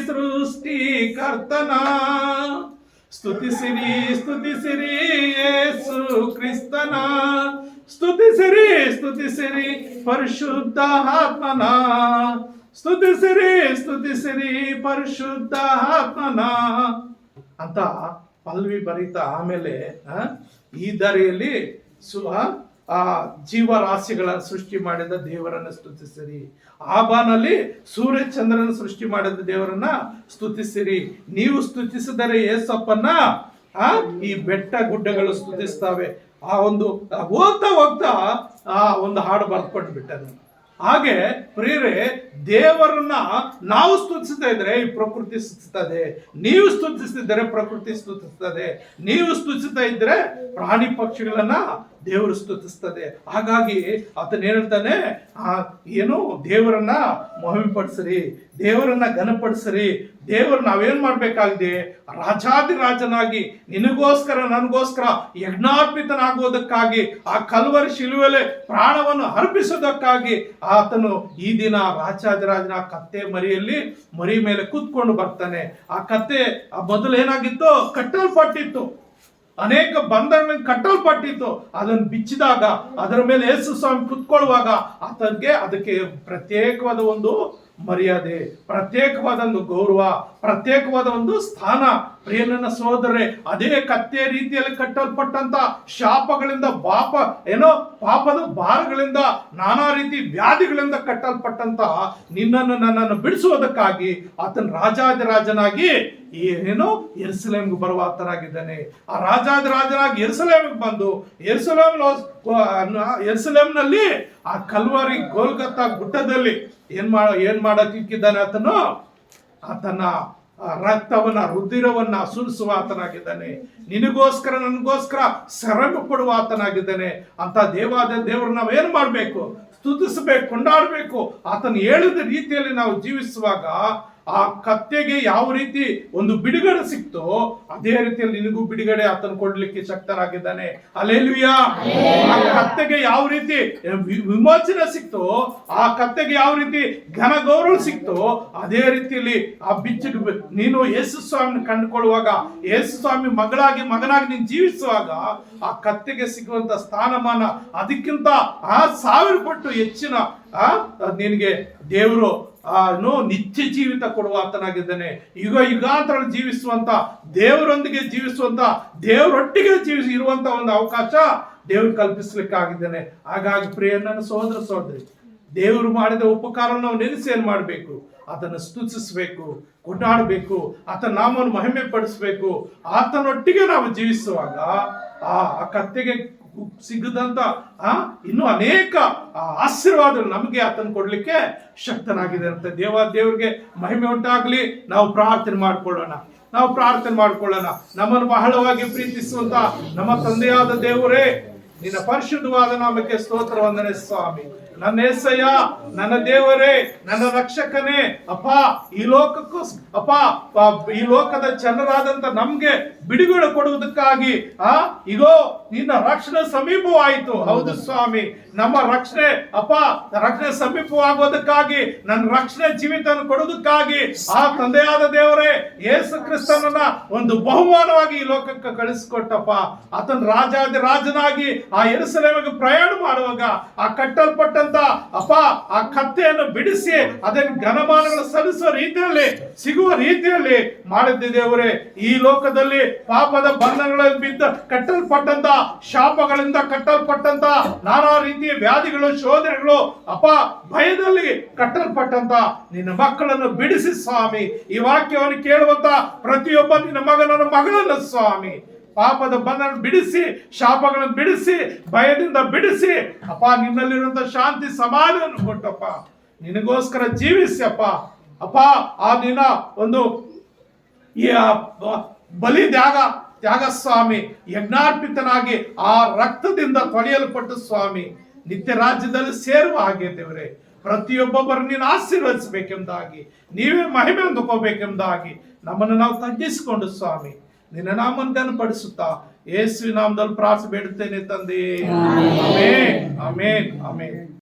ಸೃಷ್ಟಿ ಕರ್ತನ, ಸ್ತುತಿಸಿರಿ ಯೇಸು ಕ್ರಿಸ್ತನ, ಸ್ತುತಿಸಿರಿ ಪರಿಶುದ್ಧ ಆತ್ಮನ, ಸ್ತುತಿಸಿರಿ ಪರಿಶುದ್ಧ ಆತ್ಮನ ಅಂತ ಪಲ್ವಿ ಬರೀತಾ ಆಮೇಲೆ ಈ ದಾರಿಯಲ್ಲಿ ಆ ಜೀವರಾಶಿಗಳನ್ನು ಸೃಷ್ಟಿ ಮಾಡಿದ ದೇವರನ್ನ ಸ್ತುತಿಸಿರಿ. ಆಬಾನಲ್ಲಿ ಸೂರ್ಯ ಚಂದ್ರನ ಸೃಷ್ಟಿ ಮಾಡಿದ ದೇವರನ್ನ ಸ್ತುತಿಸಿರಿ. ನೀವು ಸ್ತುತಿಸಿದರೆ ಏಸಪ್ಪನ್ನ ಈ ಬೆಟ್ಟ ಗುಡ್ಡಗಳು ಸ್ತುತಿಸ್ತವೆ. ಆ ಒಂದು ಹೋಗ್ತಾ ಆ ಒಂದು ಹಾಡು ಬರ್ಕೊಂಡು ಬಿಟ್ಟನು. ಹಾಗೆ ಪ್ರಿಯರೇ, ದೇವರನ್ನ ನಾವು ಸ್ತುತಿಸ್ತಾ ಇದ್ರೆ ಈ ಪ್ರಕೃತಿ ಸ್ತುತಿಸ್ತದೆ. ನೀವು ಸ್ತುತಿಸ್ತಿದ್ರೆ ಪ್ರಕೃತಿ ಸ್ತುತಿಸ್ತದೆ. ನೀವು ಸ್ತುತಿಸ್ತಾ ಇದ್ರೆ ಪ್ರಾಣಿ ಪಕ್ಷಿಗಳನ್ನ ದೇವರು ಸ್ತುತಿಸ್ತದೆ. ಹಾಗಾಗಿ ಆತನ ಹೇಳ್ತಾನೆ, ಏನು ದೇವರನ್ನ ಮಹಿಮೆಪಡಿಸ್ರಿ, ದೇವರನ್ನ ಘನಪಡಿಸ್ರಿ. ದೇವರು ನಾವೇನ್ ಮಾಡ್ಬೇಕಾಗಿದೆ, ರಾಜಾದಿರಾಜನಾಗಿ ನಿನಗೋಸ್ಕರ ನನಗೋಸ್ಕರ ಯಜ್ಞಾರ್ಪಿತನಾಗುವುದಕ್ಕಾಗಿ ಆ ಕಲ್ವರಿ ಶಿಲುವೆಲೆ ಪ್ರಾಣವನ್ನು ಅರ್ಪಿಸೋದಕ್ಕಾಗಿ ಆತನು ಈ ದಿನ ರಾಜಾದಿರಾಜನ ಕತ್ತೆ ಮರಿ ಮೇಲೆ ಕೂತ್ಕೊಂಡು ಬರ್ತಾನೆ. ಆ ಕತ್ತೆ ಮೊದಲು ಏನಾಗಿತ್ತು, ಕಟ್ಟಲ್ಪಟ್ಟಿತ್ತು, ಅನೇಕ ಬಂಧನಗಳಿಗೆ ಕಟ್ಟಲ್ಪಟ್ಟಿತ್ತು. ಅದನ್ನು ಬಿಚ್ಚಿದಾಗ ಅದರ ಮೇಲೆ ಯೇಸು ಸ್ವಾಮಿ ಕುತ್ಕೊಳ್ಳುವಾಗ ಅದಕ್ಕೆ ಪ್ರತ್ಯೇಕವಾದ ಒಂದು ಮರ್ಯಾದೆ, ಪ್ರತ್ಯೇಕವಾದ ಒಂದು ಗೌರವ, ಪ್ರತ್ಯೇಕವಾದ ಒಂದು ಸ್ಥಾನ. ಪ್ರಿಯನನ್ನ ಸಹೋದರರೇ, ಅದೇ ಕತ್ತೆ ರೀತಿಯಲ್ಲಿ ಕಟ್ಟಲ್ಪಟ್ಟಂತ ಶಾಪಗಳಿಂದ ಪಾಪದ ಭಾರಗಳಿಂದ ನಾನಾ ರೀತಿ ವ್ಯಾಧಿಗಳಿಂದ ಕಟ್ಟಲ್ಪಟ್ಟಂತ ನಿನ್ನನ್ನು ನನ್ನನ್ನು ಬಿಡಿಸುವುದಕ್ಕಾಗಿ ಆತನ ರಾಜಾದಿರಾಜನಾಗಿ ಯೆರೂಸಲೇಮಿಗೆ ಬರುವ ಆತನಾಗಿದ್ದಾನೆ. ಆ ರಾಜಾದಿರಾಜನಾಗಿ ಯೆರೂಸಲೇಮಿಗೆ ಬಂದು ಯೆರೂಸಲೇಮಿನಲ್ಲಿ ಆ ಕಲ್ವರಿ ಗೋಲ್ಗತಾ ಗುಡ್ಡದಲ್ಲಿ ಏನ್ ಮಾಡಕ್ಕಿದ್ದಾನೆ, ಆತನ ರಕ್ತವನ್ನ ರುಧಿರವನ್ನ ಸುರಿಸುವ ಆತನಾಗಿದ್ದಾನೆ. ನಿನಗೋಸ್ಕರ ನನಗೋಸ್ಕರ ಶ್ರಮ ಪಡುವ ಆತನಾಗಿದ್ದಾನೆ. ಅಂತ ದೇವರು ನಾವೇನ್ ಮಾಡ್ಬೇಕು, ಸ್ತುತಿಸಬೇಕು, ಕೊಂಡಾಡ್ಬೇಕು. ಆತನ ಹೇಳಿದ ರೀತಿಯಲ್ಲಿ ನಾವು ಜೀವಿಸುವಾಗ ಆ ಕತ್ತೆಗೆ ಯಾವ ರೀತಿ ಒಂದು ಬಿಡುಗಡೆ ಸಿಕ್ತೋ ಅದೇ ರೀತಿಯಲ್ಲಿ ನಿನಗೂ ಬಿಡುಗಡೆ ಆತನ ಕೊಡ್ಲಿಕ್ಕೆ ಶಕ್ತನಾಗಿದ್ದಾನೆ. ಹಲ್ಲೆಲೂಯಾ. ಆ ಕತ್ತೆಗೆ ಯಾವ ರೀತಿ ವಿಮೋಚನೆ ಸಿಕ್ತೋ, ಆ ಕತ್ತೆಗೆ ಯಾವ ರೀತಿ ಘನ ಗೌರವ ಸಿಕ್ತೋ ಅದೇ ರೀತಿಯಲ್ಲಿ ಆ ನೀನು ಯೇಸು ಸ್ವಾಮಿನ ಕಂಡುಕೊಳ್ಳುವಾಗ, ಯೇಸು ಸ್ವಾಮಿ ಮಗನಾಗಿ ನೀನು ಜೀವಿಸುವಾಗ ಆ ಕತ್ತೆಗೆ ಸಿಗುವಂತ ಸ್ಥಾನಮಾನ ಅದಕ್ಕಿಂತ 1000 ಪಟ್ಟು ಹೆಚ್ಚಿನ ನಿನಗೆ ದೇವರು ನಿತ್ಯ ಜೀವಿತ ಕೊಡುವ ಆತನಾಗಿದ್ದಾನೆ. ಯುಗಾಂತರ ಜೀವಿಸುವಂತ, ದೇವರೊಂದಿಗೆ ಜೀವಿಸುವಂತ, ದೇವರೊಟ್ಟಿಗೆ ಇರುವಂತ ಒಂದು ಅವಕಾಶ ದೇವರು ಕಲ್ಪಿಸ್ಲಿಕ್ಕಾಗಿದ್ದಾನೆ. ಹಾಗಾಗಿ ಪ್ರಿಯ ನನ್ನ ಸಹೋದರಿ, ದೇವರು ಮಾಡಿದ ಉಪಕಾರ ನಾವು ನೆನೆಸಿ ಏನ್ ಮಾಡ್ಬೇಕು, ಆತನ ಸ್ತುತಿಸಬೇಕು, ಕೊಂಡಾಡಬೇಕು, ಆತನ ನಾಮವನ್ನು ಮಹಿಮೆ ಪಡಿಸ್ಬೇಕು. ಆತನೊಟ್ಟಿಗೆ ನಾವು ಜೀವಿಸುವಾಗ ಆ ಕತ್ತೆಗೆ ಸಿಗದಂತ ಇನ್ನು ಅನೇಕ ಆಶೀರ್ವಾದಗಳು ನಮಗೆ ಆತನ ಕೊಡ್ಲಿಕ್ಕೆ ಶಕ್ತನಾಗಿದೆ ಅಂತ. ದೇವರಿಗೆ ಮಹಿಮೆ ಉಂಟಾಗ್ಲಿ. ನಾವು ಪ್ರಾರ್ಥನೆ ಮಾಡ್ಕೊಳ್ಳೋಣ. ನಮ್ಮನ್ನು ಬಹಳವಾಗಿ ಪ್ರೀತಿಸುವಂತ ನಮ್ಮ ತಂದೆಯಾದ ದೇವರೇ, ನಿನ್ನ ಪರಿಶುದ್ಧವಾದ ನಾಮಕ್ಕೆ ಸ್ತೋತ್ರ ವಂದನೆ ಸ್ವಾಮಿ. ನನ್ನ యేసయ్య, ನನ್ನ ದೇವರೇ, ನನ್ನ ರಕ್ಷಕನೇ, ಅಪ್ಪ ಈ ಲೋಕದ ಜನರಾದಂತ ನಮ್ಗೆ ಬಿಡುಗಡೆ ಕೊಡುವುದಕ್ಕಾಗಿ ಇಗೋ ನಿನ್ನ ರಕ್ಷಣೆ ಸಮೀಪವಾಯಿತು. ಹೌದು ಸ್ವಾಮಿ, ನಮ್ಮ ರಕ್ಷಣೆ ಸಮೀಪವಾಗುವುದಕ್ಕಾಗಿ, ನನ್ನ ರಕ್ಷಣೆ ಜೀವಿತ ಕೊಡುವುದಕ್ಕಾಗಿ ಆ ತಂದೆಯಾದ ದೇವರೇ ಯೇಸು ಕ್ರಿಸ್ತನನ್ನ ಒಂದು ಬಹುಮಾನವಾಗಿ ಈ ಲೋಕಕ್ಕೆ ಕಳಿಸಿಕೊಟ್ಟಪ್ಪ. ಆತನ ರಾಜನಾಗಿ ಆ ಯೆರೂಸಲೇಮಿಗೆ ಪ್ರಯಾಣ ಮಾಡುವಾಗ ಆ ಕಟ್ಟಲ್ಪಟ್ಟಂತ ಆ ಕತ್ತೆಯನ್ನು ಬಿಡಿಸಿ ಅದನ್ನು ಘನಮಾನಗಳು ಸಲ್ಲಿಸುವ ರೀತಿಯಲ್ಲಿ, ಸಿಗುವ ರೀತಿಯಲ್ಲಿ ಮಾಡಿದ್ದ ದೇವರೇ, ಈ ಲೋಕದಲ್ಲಿ ಪಾಪದ ಬಂಧನಗಳಲ್ಲಿ ಬಿದ್ದ ಕಟ್ಟಲ್ಪಟ್ಟಂತ, ಶಾಪಗಳಿಂದ ಕಟ್ಟಲ್ಪಟ್ಟಂತ ನಾನಾ ರೀತಿಯ ವ್ಯಾಧಿಗಳು, ಶೋಧನೆಗಳು, ಭಯದಲ್ಲಿ ಕಟ್ಟಲ್ಪಟ್ಟಂತ ನಿನ್ನ ಮಕ್ಕಳನ್ನು ಬಿಡಿಸಿ ಸ್ವಾಮಿ. ಈ ವಾಕ್ಯವನ್ನು ಕೇಳುವಂತ ಪ್ರತಿಯೊಬ್ಬ ನಿನ್ನ ಮಗಳನ್ನು ಸ್ವಾಮಿ ಪಾಪದ ಬಂಧನ ಬಿಡಿಸಿ, ಶಾಪಗಳನ್ನು ಬಿಡಿಸಿ, ಭಯದಿಂದ ಬಿಡಿಸಿ ನಿನ್ನಲ್ಲಿರುವಂತ ಶಾಂತಿ ಸಮಾಧಾನ ಕೊಟ್ಟಪ್ಪ. ನಿನಗೋಸ್ಕರ ಜೀವಿಸಿ ಆ ನಿನ್ನ ಒಂದು ಈ ಬಲಿ ತ್ಯಾಗ ಸ್ವಾಮಿ, ಯಜ್ಞಾರ್ಪಿತನಾಗಿ ಆ ರಕ್ತದಿಂದ ತೊಳೆಯಲ್ಪಟ್ಟು ಸ್ವಾಮಿ ನಿತ್ಯ ರಾಜ್ಯದಲ್ಲಿ ಸೇರುವ ಹಾಗೆ ದೇವರೇ, ಪ್ರತಿಯೊಬ್ಬೊಬ್ಬರು ನೀನು ಆಶೀರ್ವದಿಸಬೇಕೆಂಬುದಾಗಿ, ನೀವೇ ಮಹಿಮೆ ಹೊಂದಿಕೋಬೇಕೆಂಬುದಾಗಿ ನಮ್ಮನ್ನು ನಾವು ತಗ್ಗಿಸಿಕೊಂಡು ಸ್ವಾಮಿ ನಿನ್ನ ನಾಮವನ್ನು ಪಡಿಸುತ್ತಾ ಯೇಸುವಿನ ನಾಮದಲ್ಲಿ ಪ್ರಾರ್ಥನೆ ಬೇಡುತ್ತೇನೆ ತಂದೆ. Amen, amen, amen.